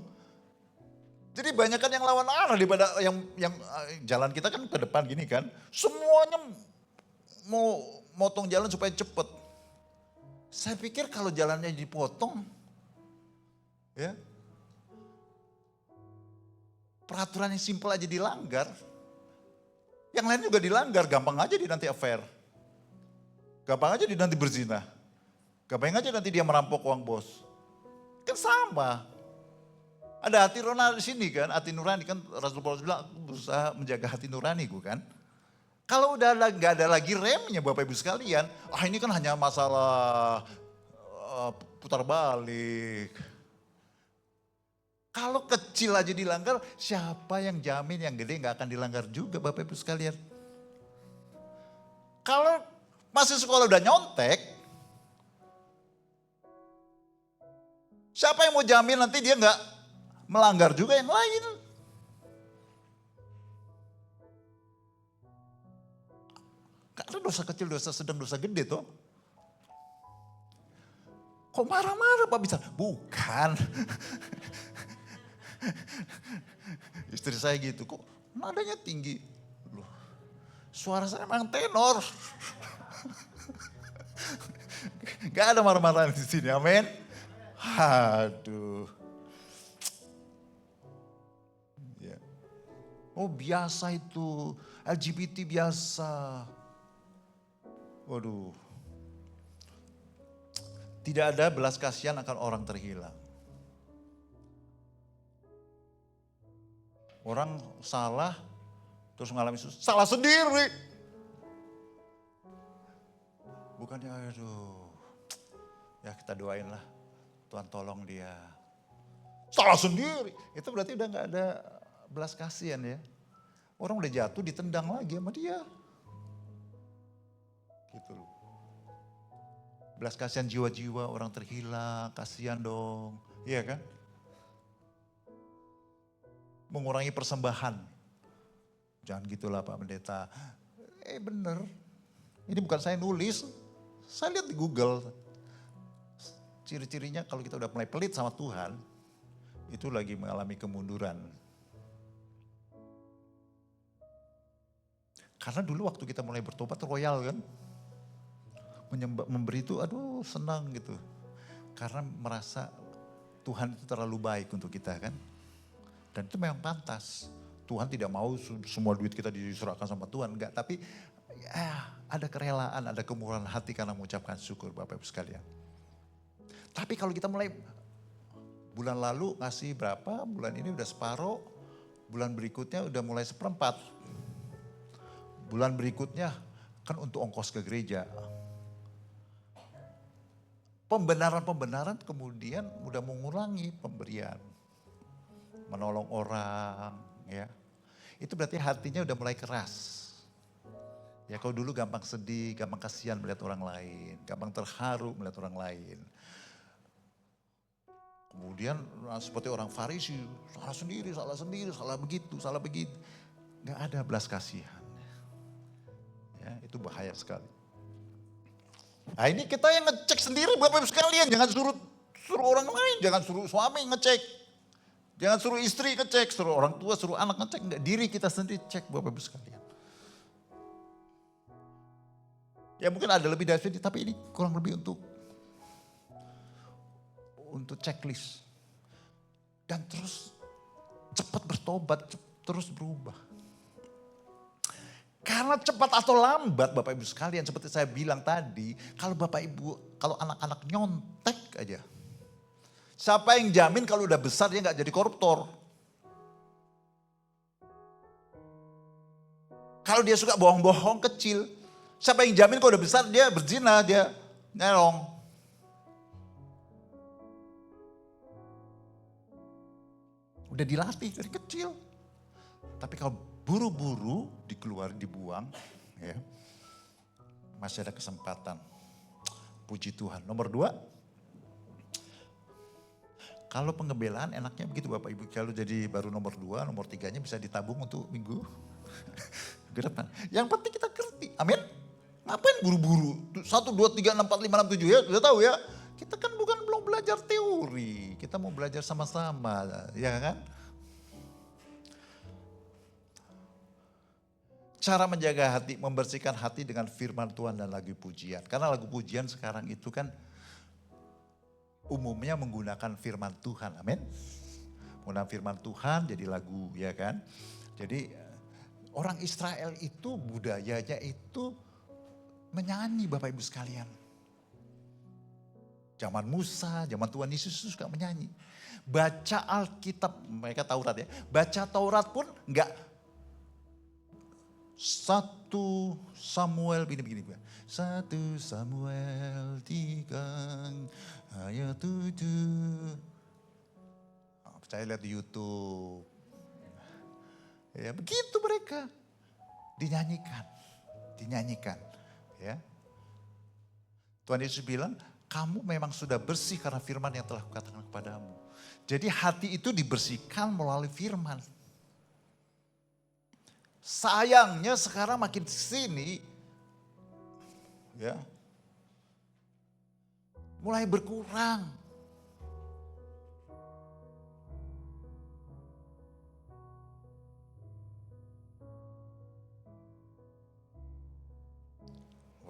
Jadi banyak kan yang lawan arah daripada yang jalan kita kan ke depan gini kan. Semuanya mau motong jalan supaya cepet. Saya pikir kalau jalannya dipotong, ya, peraturan yang simpel aja dilanggar, yang lain juga dilanggar, gampang aja dia nanti affair, gampang aja dia nanti berzina, gampang aja nanti dia merampok uang bos, kan sama. Ada hati nurani di sini kan, hati nurani kan Rasul Paulus bilang berusaha menjaga hati nuraniku kan. Kalau udah gak ada lagi remnya Bapak Ibu sekalian, ini kan hanya masalah putar balik. Kalau kecil aja dilanggar, siapa yang jamin yang gede gak akan dilanggar juga Bapak Ibu sekalian. Kalau masih sekolah udah nyontek, siapa yang mau jamin nanti dia gak melanggar juga yang lain. Karena dosa kecil, dosa sedang, dosa gede toh. Kok marah-marah Pak bisa? Bukan. Istri saya gitu, kok nadanya tinggi. Loh, suara saya memang tenor. Gak ada marah-marahan di sini, amin. Aduh. Ya. Oh biasa itu, LGBT biasa. Waduh. Tidak ada belas kasihan akan orang terhilang. Orang salah, terus mengalami susah, salah sendiri. Bukannya aduh, ya kita doain lah, Tuhan tolong dia. Salah sendiri, itu berarti udah gak ada belas kasihan ya. Orang udah jatuh ditendang lagi sama dia. Gitu loh. Belas kasihan jiwa-jiwa orang terhilang, kasihan dong, iya kan? Mengurangi persembahan. Jangan gitulah Pak Pendeta. Bener, ini bukan saya nulis, saya lihat di Google. Ciri-cirinya kalau kita udah mulai pelit sama Tuhan, itu lagi mengalami kemunduran. Karena dulu waktu kita mulai bertobat royal kan, memberi itu aduh senang gitu. Karena merasa Tuhan itu terlalu baik untuk kita kan. Dan itu memang pantas. Tuhan tidak mau semua duit kita diserahkan sama Tuhan, enggak. Tapi ada kerelaan, ada kemurahan hati karena mengucapkan syukur Bapak Ibu sekalian. Tapi kalau kita mulai, bulan lalu ngasih berapa, bulan ini udah separuh, bulan berikutnya udah mulai seperempat. Bulan berikutnya kan untuk ongkos ke gereja. Pembenaran-pembenaran kemudian udah mengurangi pemberian. Menolong orang ya. Itu berarti hatinya udah mulai keras. Ya kalau dulu gampang sedih, gampang kasihan melihat orang lain. Gampang terharu melihat orang lain. Kemudian seperti orang Farisi, salah begitu, salah begitu. Gak ada belas kasihan. Ya, itu bahaya sekali. Nah ini kita yang ngecek sendiri Bapak Ibu sekalian. Jangan suruh orang lain, jangan suruh suami ngecek. Jangan suruh istri ngecek, suruh orang tua, suruh anak ngecek. Enggak, diri kita sendiri cek Bapak Ibu sekalian. Ya mungkin ada lebih dari ini, tapi ini kurang lebih untuk checklist. Dan terus cepat bertobat, terus berubah. Karena cepat atau lambat Bapak Ibu sekalian, seperti saya bilang tadi, kalau Bapak Ibu, kalau anak-anak nyontek aja. Siapa yang jamin kalau udah besar dia gak jadi koruptor? Kalau dia suka bohong-bohong kecil, siapa yang jamin kalau udah besar dia berzina, dia nyelong? Udah dilatih dari kecil. Tapi kalau buru-buru dikeluarin, dibuang, ya, masih ada kesempatan. Puji Tuhan. Nomor 2. Kalau pengembelaan enaknya begitu Bapak Ibu. Kalau jadi baru nomor 2, nomor 3-nya bisa ditabung untuk minggu ke depan. Yang penting kita ngerti. Amin. Ngapain buru-buru? 1, 2, 3, 6, 4, 5, 6, 7 ya. Sudah tahu ya. Kita kan belum belajar teori. Kita mau belajar sama-sama. Ya kan? Cara menjaga hati, membersihkan hati dengan firman Tuhan dan lagu pujian. Karena lagu pujian sekarang itu kan umumnya menggunakan firman Tuhan, amin. Menggunakan firman Tuhan jadi lagu, ya kan. Jadi orang Israel itu budayanya itu menyanyi Bapak Ibu sekalian. Zaman Musa, zaman Tuhan Yesus suka menyanyi. Baca Alkitab, mereka Taurat ya. Baca Taurat pun enggak 1 Samuel begini. 1 Samuel 3 ayat 7. Saya lihat di YouTube. Ya begitu mereka. Dinyanyikan. Ya. Tuhan Yesus bilang, kamu memang sudah bersih karena firman yang telah kukatakan kepadamu. Jadi hati itu dibersihkan melalui firman. Sayangnya sekarang makin sini ya mulai berkurang.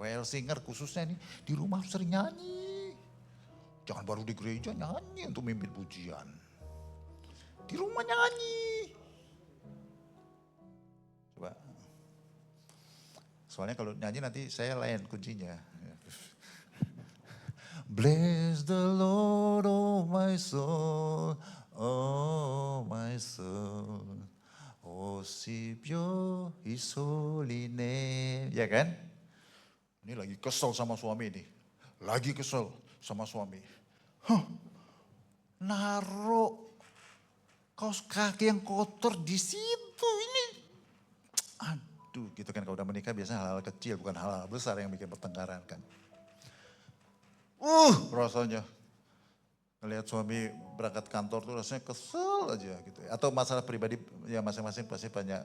WL Singer khususnya ini di rumah sering nyanyi. Jangan baru di gereja nyanyi untuk mimpin pujian. Di rumah nyanyi. Coba. Soalnya kalau nyanyi nanti saya lain kuncinya. Bless the Lord, oh my soul, oh my soul. Worship His holy name. Ya kan? Ini lagi kesel sama suami nih. Lagi kesel sama suami. Naruh kaos kaki yang kotor di situ ini. Aduh gitu kan, kalau udah menikah biasanya hal-hal kecil bukan hal-hal besar yang bikin pertengkaran kan. Rasanya ngelihat suami berangkat kantor tuh rasanya kesel aja gitu. Atau masalah pribadi ya masing-masing pasti banyak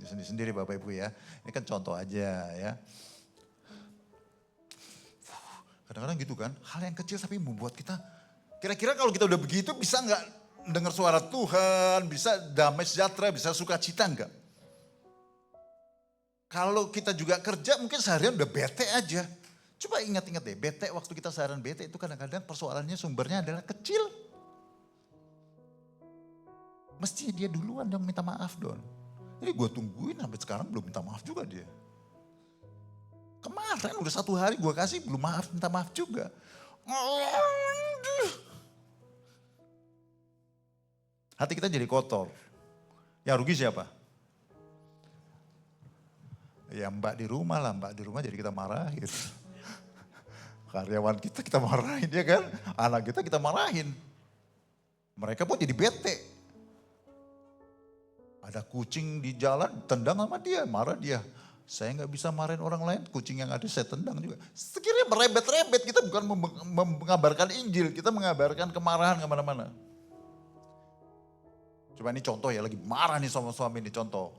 sendiri-sendiri Bapak Ibu ya. Ini kan contoh aja ya. Kadang-kadang gitu kan, hal yang kecil tapi membuat kita, kira-kira kalau kita udah begitu bisa nggak dengar suara Tuhan, bisa damai sejahtera, bisa sukacita enggak? Kalau kita juga kerja mungkin seharian udah bete aja. Coba ingat-ingat deh, bete waktu kita seharian bete itu kadang-kadang persoalannya sumbernya adalah kecil. Mestinya dia duluan dong minta maaf dong. Jadi gue tungguin sampai sekarang belum minta maaf juga dia. Kemarin udah 1 hari gue kasih belum minta maaf juga. Hati kita jadi kotor. Yang rugi siapa? Ya mbak di rumah lah, mbak di rumah jadi kita marahin. Karyawan kita marahin ya kan, anak kita marahin. Mereka pun jadi bete. Ada kucing di jalan, tendang sama dia, marah dia. Saya nggak bisa marahin orang lain, kucing yang ada saya tendang juga. Sekiranya merebet-rebet, kita bukan mengabarkan Injil, kita mengabarkan kemarahan kemana-mana. Coba ini contoh ya, lagi marah nih sama suami ini contoh.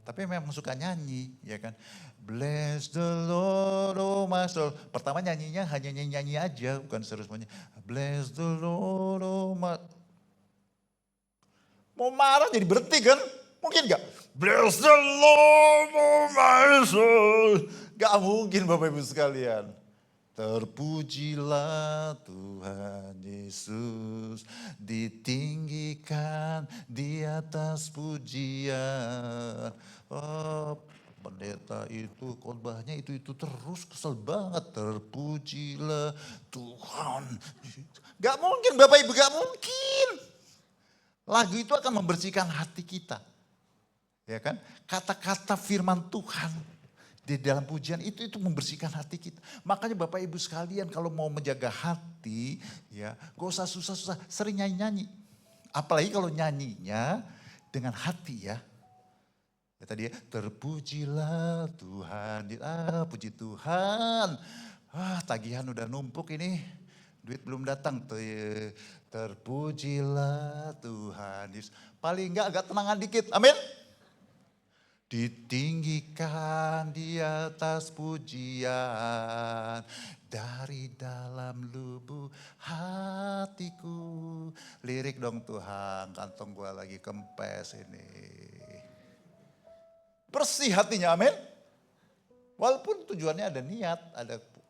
Tapi memang suka nyanyi, ya kan. Bless the Lord, oh my soul. Pertama nyanyinya hanya nyanyi aja, bukan serius nyanyi. Bless the Lord, oh my. Mau marah jadi berhenti kan? Mungkin gak? Bless the Lord, oh my soul. Gak mungkin Bapak Ibu sekalian. Terpujilah Tuhan Yesus, ditinggikan di atas pujian. Oh, pendeta itu khotbahnya itu terus kesel banget. Terpujilah Tuhan. Gak mungkin Bapak Ibu, gak mungkin. Lagu itu akan membersihkan hati kita. Ya kan? Kata-kata firman Tuhan di dalam pujian itu membersihkan hati kita. Makanya Bapak Ibu sekalian kalau mau menjaga hati ya gak usah susah-susah, sering nyanyi-nyanyi. Apalagi kalau nyanyinya dengan hati ya. Ya tadi ya, terpujilah Tuhan, puji Tuhan. Tagihan udah numpuk ini, duit belum datang. Terpujilah Tuhan. Paling enggak agak tenangan dikit, amin. Ditinggikan di atas pujian dari dalam lubuk hatiku. Lirik dong Tuhan, kantong gua lagi kempes ini. Bersih hatinya, amin. Walaupun tujuannya ada niat,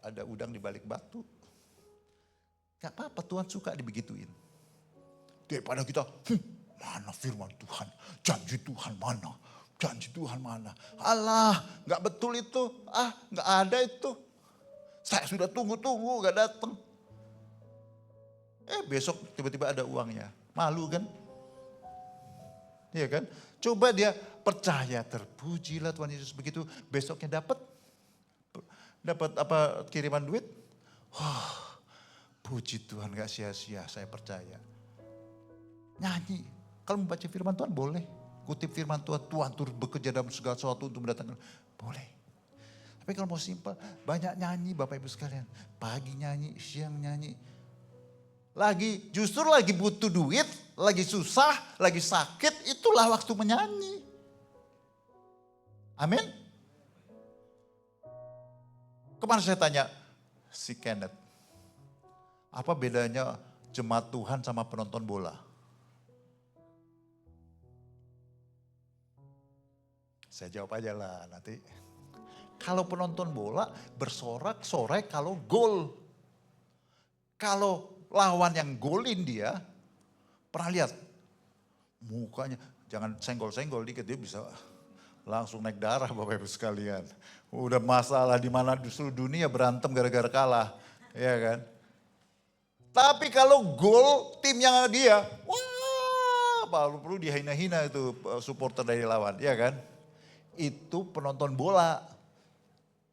ada udang di balik batu. Gak apa-apa, Tuhan suka dibegituin. Daripada kita, mana firman Tuhan, janji Tuhan mana? Janji Tuhan mana? Allah, gak betul itu. Gak ada itu. Saya sudah tunggu-tunggu gak datang. Besok tiba-tiba ada uangnya. Malu kan? Iya kan? Coba dia percaya, terpujilah Tuhan Yesus begitu. Besoknya dapat apa kiriman duit. Puji Tuhan gak sia-sia, saya percaya. Nyanyi. Kalau membaca firman Tuhan boleh. Kutip firman Tuhan, Tuhan turut bekerja dalam segala sesuatu untuk mendatangkan. Boleh. Tapi kalau mau simpel, banyak nyanyi Bapak Ibu sekalian. Pagi nyanyi, siang nyanyi. Justru lagi butuh duit, lagi susah, lagi sakit, itulah waktu menyanyi. Amin. Kemarin saya tanya si Kenneth, apa bedanya jemaat Tuhan sama penonton bola? Saya jawab aja lah nanti. Kalau penonton bola bersorak-sorai kalau gol. Kalau lawan yang golin dia, pernah lihat mukanya, jangan senggol-senggol dikit dia bisa langsung naik darah Bapak Ibu sekalian. Udah masalah di mana di seluruh dunia berantem gara-gara kalah, ya kan? Tapi kalau gol timnya dia, wah, perlu dihina-hina itu supporter dari lawan, ya kan? Itu penonton bola.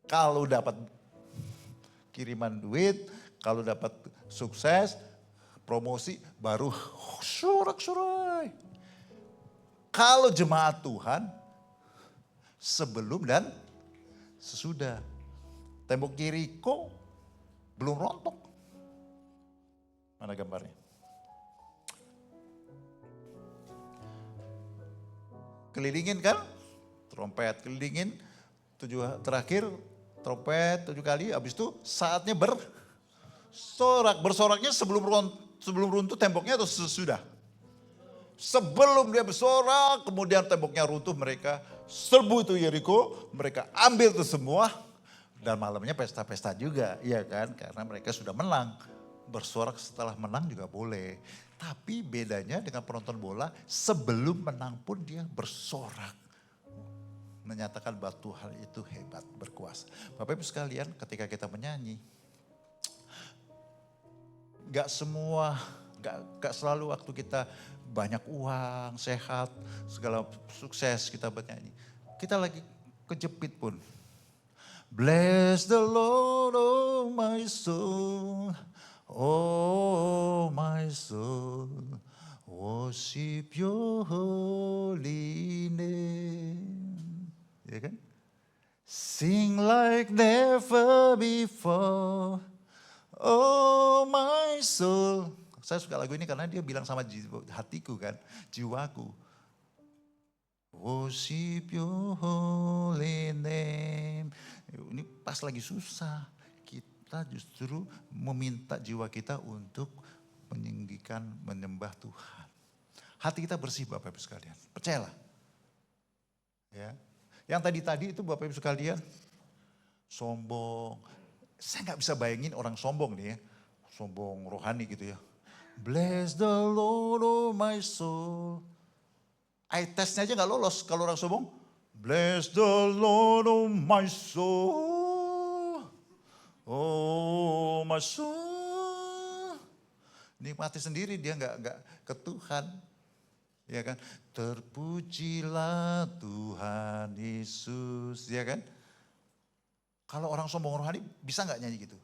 Kalau dapat kiriman duit, kalau dapat sukses, promosi, baru sorak-sorai. Kalau jemaat Tuhan, sebelum dan sesudah. Tembok Yeriko belum rontok. Mana gambarnya? Kelilingin kan? Trompet kelilingin. Terakhir trompet 7 kali. Habis itu saatnya bersorak. Bersoraknya sebelum runtuh temboknya atau sesudah? Sebelum dia bersorak, kemudian temboknya runtuh, mereka serbu itu Yeriko, mereka ambil itu semua, dan malamnya pesta-pesta juga, iya kan? Karena mereka sudah menang. Bersorak setelah menang juga boleh. Tapi bedanya dengan penonton bola, sebelum menang pun dia bersorak. Menyatakan bahwa Tuhan itu hebat, berkuasa. Bapak Ibu sekalian, ketika kita menyanyi, gak selalu waktu kita banyak uang, sehat, segala sukses kita bernyanyi. Kita lagi kejepit pun. Bless the Lord, oh my soul, oh my soul, worship your holy name. Ya kan? Sing like never before, oh my soul. Saya suka lagu ini karena dia bilang sama hatiku kan, jiwaku. Worship your holy name. Ini pas lagi susah, kita justru meminta jiwa kita untuk meninggikan, menyembah Tuhan. Hati kita bersih Bapak Ibu sekalian, percayalah. Ya. Yang tadi itu Bapak Ibu sekalian, sombong. Saya gak bisa bayangin orang sombong nih ya, sombong rohani gitu ya. Bless the Lord, oh my soul. Eye testnya aja gak lolos kalau orang sombong. Bless the Lord, oh my soul. Oh my soul. Nikmati sendiri, dia gak ke Tuhan. Ya kan? Terpujilah Tuhan Yesus. Ya kan? Kalau orang sombong rohani bisa gak nyanyi gitu?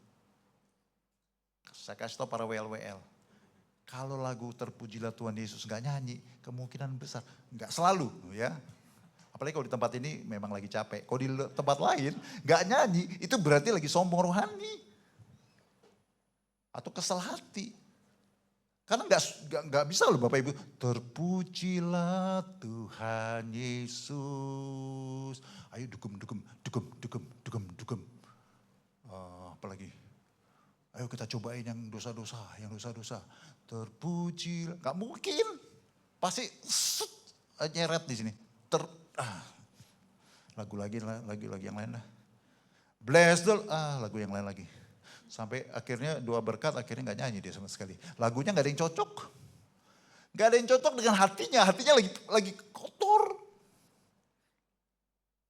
Saya kasih tau para WL. Kalau lagu terpujilah Tuhan Yesus gak nyanyi, kemungkinan besar. Gak selalu ya. Apalagi kalau di tempat ini memang lagi capek. Kalau di tempat lain gak nyanyi, itu berarti lagi sombong rohani. Atau kesal hati. Karena gak bisa loh Bapak Ibu. Terpujilah Tuhan Yesus. Ayo dugem. Apalagi. Ayo kita cobain yang dosa-dosa. Terpuji, gak mungkin. Pasti nyeret di sini. Lagu lagi yang lain lah. Bless the, lagu yang lain lagi. Sampai akhirnya dua berkat akhirnya gak nyanyi dia sama sekali. Lagunya gak ada yang cocok. Gak ada yang cocok dengan hatinya lagi kotor.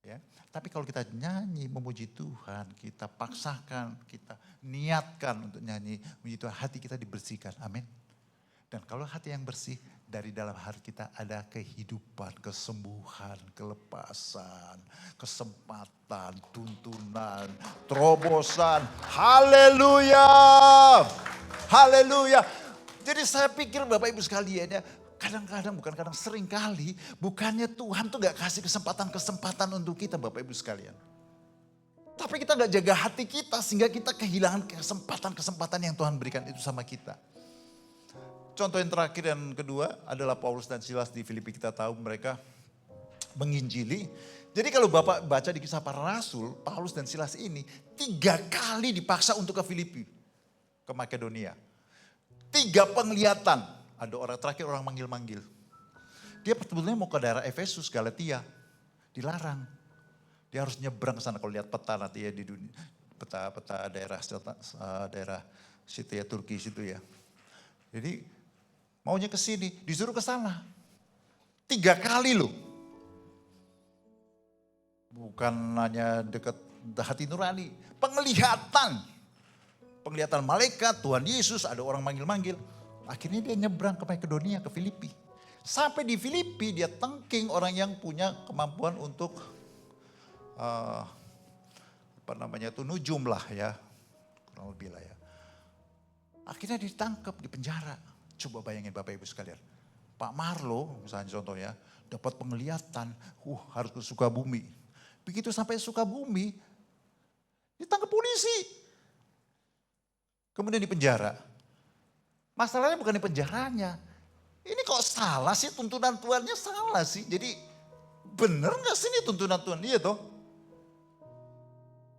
Ya. Tapi kalau kita nyanyi memuji Tuhan, kita paksakan, kita niatkan untuk nyanyi memuji Tuhan, hati kita dibersihkan. Amin. Dan kalau hati yang bersih, dari dalam hati kita ada kehidupan, kesembuhan, kelepasan, kesempatan, tuntunan, terobosan. Haleluya! Haleluya! Jadi saya pikir Bapak Ibu sekalian ya, kadang-kadang sering kali, bukannya Tuhan tuh gak kasih kesempatan untuk kita Bapak Ibu sekalian. Tapi kita gak jaga hati kita sehingga kita kehilangan kesempatan yang Tuhan berikan itu sama kita. Contoh yang terakhir dan kedua adalah Paulus dan Silas di Filipi, kita tahu mereka menginjili. Jadi kalau Bapak baca di Kisah Para Rasul, Paulus dan Silas ini 3 kali dipaksa untuk ke Filipi, ke Makedonia. 3 penglihatan, ada orang terakhir orang manggil-manggil. Dia sebetulnya mau ke daerah Efesus, Galatia, dilarang. Dia harus nyebrang ke sana kalau lihat peta nanti ya di dunia, peta daerah situ ya, Turki situ ya. Jadi maunya ke sini, disuruh ke sana. 3 kali loh. Bukan hanya dekat hati nurani, penglihatan. Penglihatan malaikat, Tuhan Yesus, ada orang manggil-manggil. Akhirnya dia nyebrang ke Makedonia, ke Filipi. Sampai di Filipi dia tengking orang yang punya kemampuan untuk nujum lah ya. Kurang lebih lah ya. Akhirnya ditangkap di penjara. Coba bayangin Bapak Ibu sekalian. Pak Marlo misalnya contohnya dapat penglihatan, harus ke Sukabumi. Begitu sampai Sukabumi, ditangkap polisi. Kemudian di penjara. Masalahnya bukan di penjaranya. Ini kok salah sih, tuntunan Tuhannya salah sih. Jadi bener gak sih ini tuntunan Tuhan? Iya toh.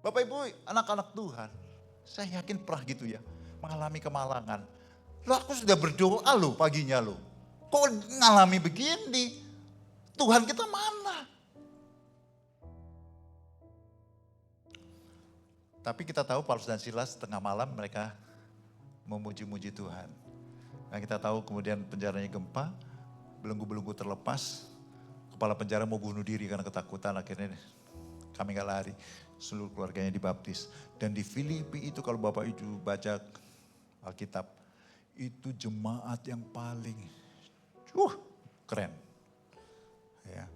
Bapak Ibu anak-anak Tuhan, saya yakin pernah gitu ya. Mengalami kemalangan. Loh aku sudah berdoa loh paginya loh. Kok ngalami begini? Tuhan kita mana? Tapi kita tahu Paulus dan Silas tengah malam mereka memuji-muji Tuhan. Nah kita tahu kemudian penjaranya gempa, belenggu-belenggu terlepas. Kepala penjara mau bunuh diri karena ketakutan, akhirnya kami gak lari. Seluruh keluarganya dibaptis. Dan di Filipi itu kalau Bapak Ibu baca Alkitab, itu jemaat yang paling keren. Ya.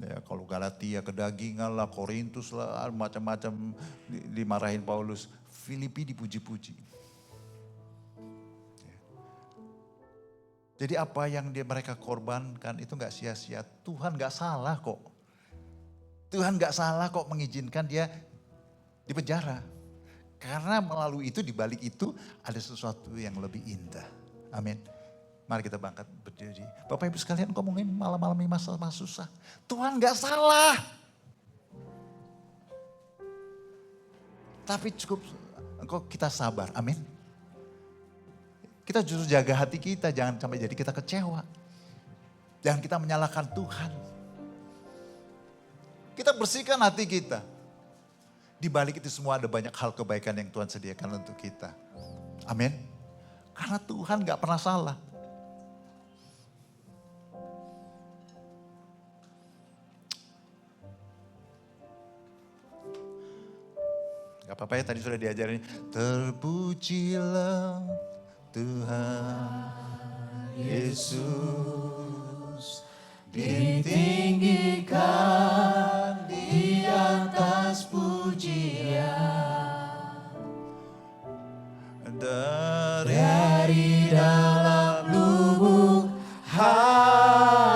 Ya, kalau Galatia kedagingan lah, Korintus lah, macam-macam dimarahin Paulus. Filipi dipuji-puji. Ya. Jadi apa yang mereka korbankan itu gak sia-sia. Tuhan gak salah kok. Tuhan gak salah kok mengizinkan dia di penjara. Karena melalui itu, di balik itu ada sesuatu yang lebih indah. Amin. Mari kita bangkit berdiri. Bapak Ibu sekalian ngomongin malam-malam ini masalah susah. Tuhan gak salah. Tapi cukup engkau kita sabar. Amin. Kita justru jaga hati kita. Jangan sampai jadi kita kecewa. Jangan kita menyalahkan Tuhan. Kita bersihkan hati kita. Di balik itu semua ada banyak hal kebaikan yang Tuhan sediakan untuk kita. Amin. Karena Tuhan gak pernah salah. Gak apa-apa ya, tadi sudah diajarin. Terpujilah Tuhan Yesus, ditinggikan di atas pujian, dari dalam lubuk hatiku,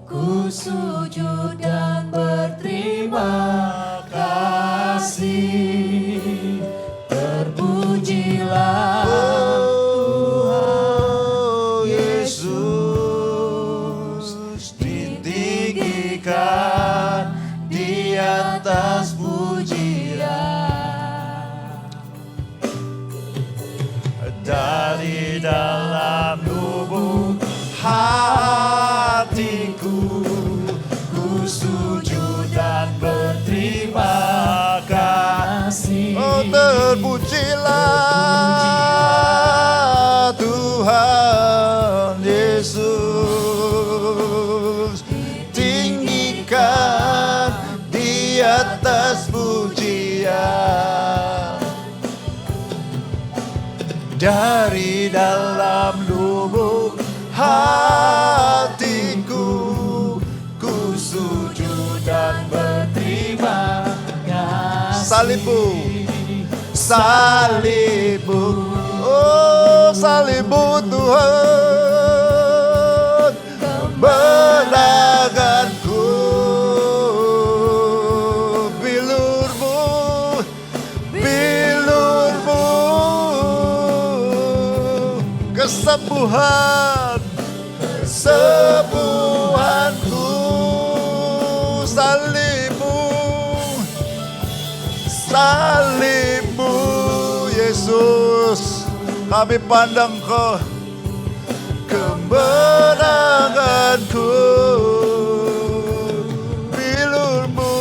ku sujud dan berterima kasih. Terpujilah Tuhan Yesus, ditinggikan di atas pujian, dari dalam lubuk hatiku, ku sujud dan berterima kasih. Oh, terpujilah Tuhan Yesus, tinggikan di atas pujian, dari dalam lubuk hatiku, ku sujud dan berterima kasih. Salibmu, oh salibmu Tuhan, kemenanganku, bilurmu, kesembuhan, kesembuhanku, salibmu Yesus, kami pandang Kau, kemenanganku, bilurmu,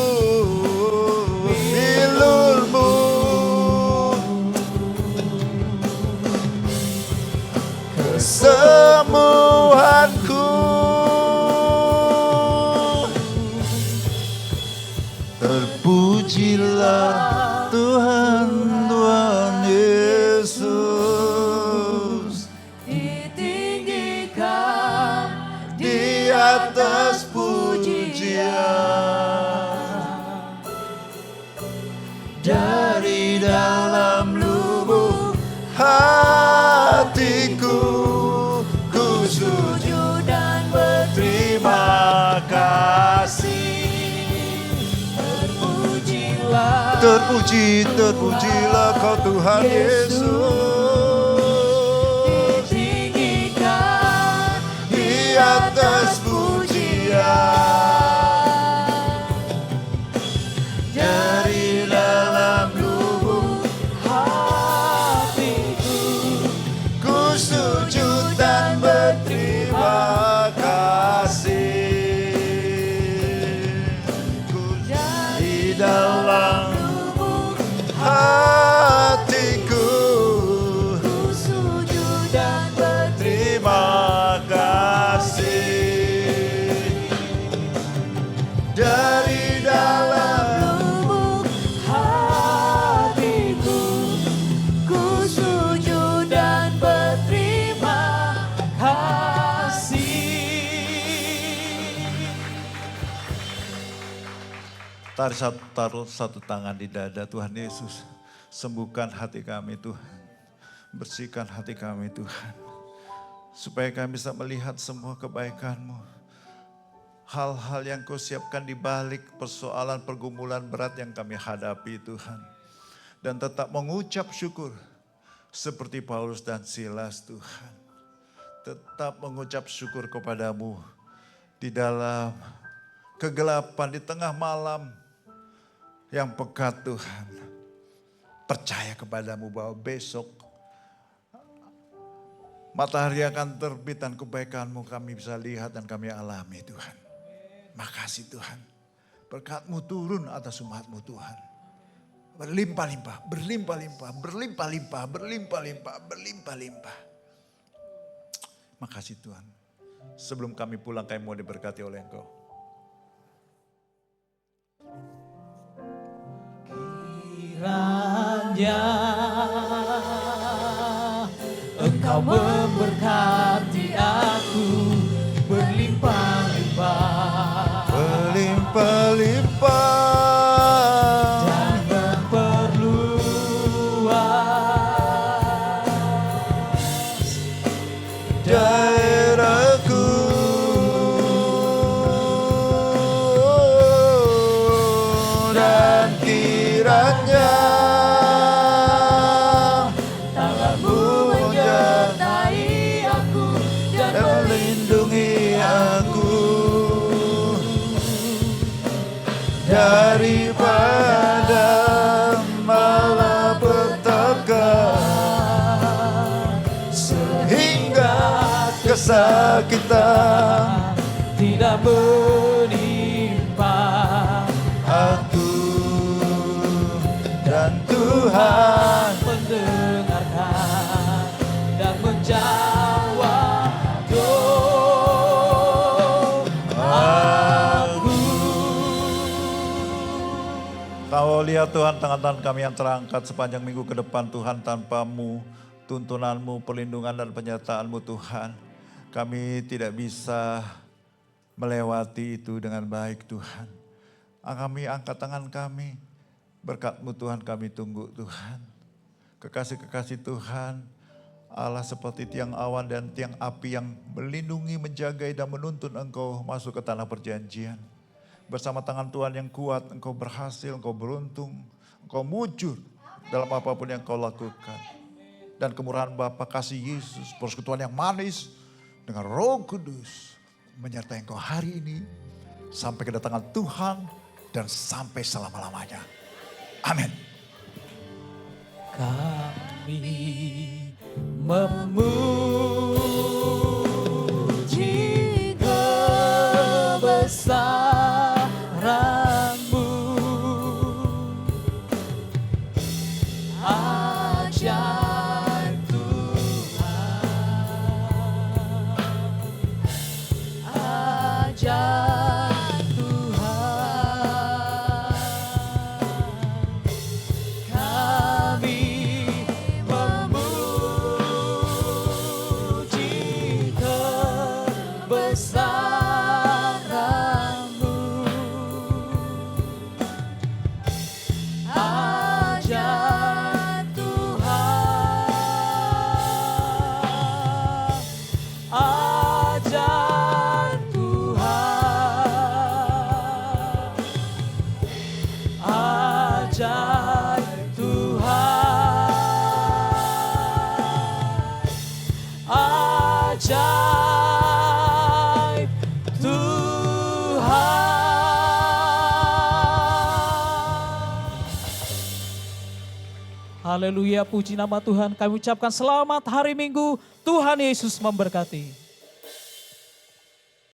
atas pujian. Dari dalam lubuk hatiku, ku sujud dan berterima kasih. Terpujilah kau Tuhan Yesus, ditinggikan di atas pujian. Dari dalam lubuk hatiku, ku sujud dan berterima kasih. Ku di dalam hatiku, ku sujud dan berterima kasih. Dari dalam lubuk hatiku, ku sujud dan berterima kasih. Taruh satu tangan di dada. Tuhan Yesus, sembuhkan hati kami Tuhan. Bersihkan hati kami Tuhan. Supaya kami bisa melihat semua kebaikan-Mu. Hal-hal yang Kau siapkan di balik persoalan pergumulan berat yang kami hadapi Tuhan. Dan tetap mengucap syukur seperti Paulus dan Silas Tuhan. Tetap mengucap syukur kepada-Mu di dalam kegelapan, di tengah malam yang pekat Tuhan. Percaya kepada-Mu bahwa besok matahari akan terbit dan kebaikan-Mu kami bisa lihat dan kami alami Tuhan. Makasih Tuhan. Berkat-Mu turun atas umat-Mu Tuhan. Berlimpah-limpah, berlimpah-limpah, berlimpah-limpah, berlimpah-limpah, berlimpah-limpah. Makasih Tuhan. Sebelum kami pulang kami mau diberkati oleh Engkau. Kiranya Engkau memberkati aku berlimpah-limpah, berlimpah-limpah, dan memperluas daerahku, dan kiranya tangan-Mu menyertai aku dan melindungi aku daripada malapetaka, sehingga kesakitan tidak menimpa aku. Dan Tuhan mendengarkan dan menjawab doaku. Kau lihat Tuhan tangan-tangan kami yang terangkat sepanjang minggu ke depan Tuhan, tanpa-Mu, tuntunan-Mu, perlindungan dan penyertaan-Mu Tuhan. Kami tidak bisa melewati itu dengan baik Tuhan. Kami angkat tangan kami, berkat-Mu Tuhan kami tunggu Tuhan. Kekasih-kekasih Tuhan, Allah seperti tiang awan dan tiang api yang melindungi, menjaga dan menuntun Engkau masuk ke tanah perjanjian. Bersama tangan Tuhan yang kuat, Engkau berhasil, Engkau beruntung, Engkau mujur dalam apapun yang Kau lakukan. Dan kemurahan Bapa, kasih Yesus, persekutuan yang manis dengan Roh Kudus menyertai Engkau hari ini sampai kedatangan Tuhan dan sampai selama-lamanya. Amin. Kami memuji kebesaran-Mu, ajaib Tuhan, ajaib Tuhan. Kami memuji Haleluya, puji nama Tuhan. Kami ucapkan selamat hari Minggu. Tuhan Yesus memberkati.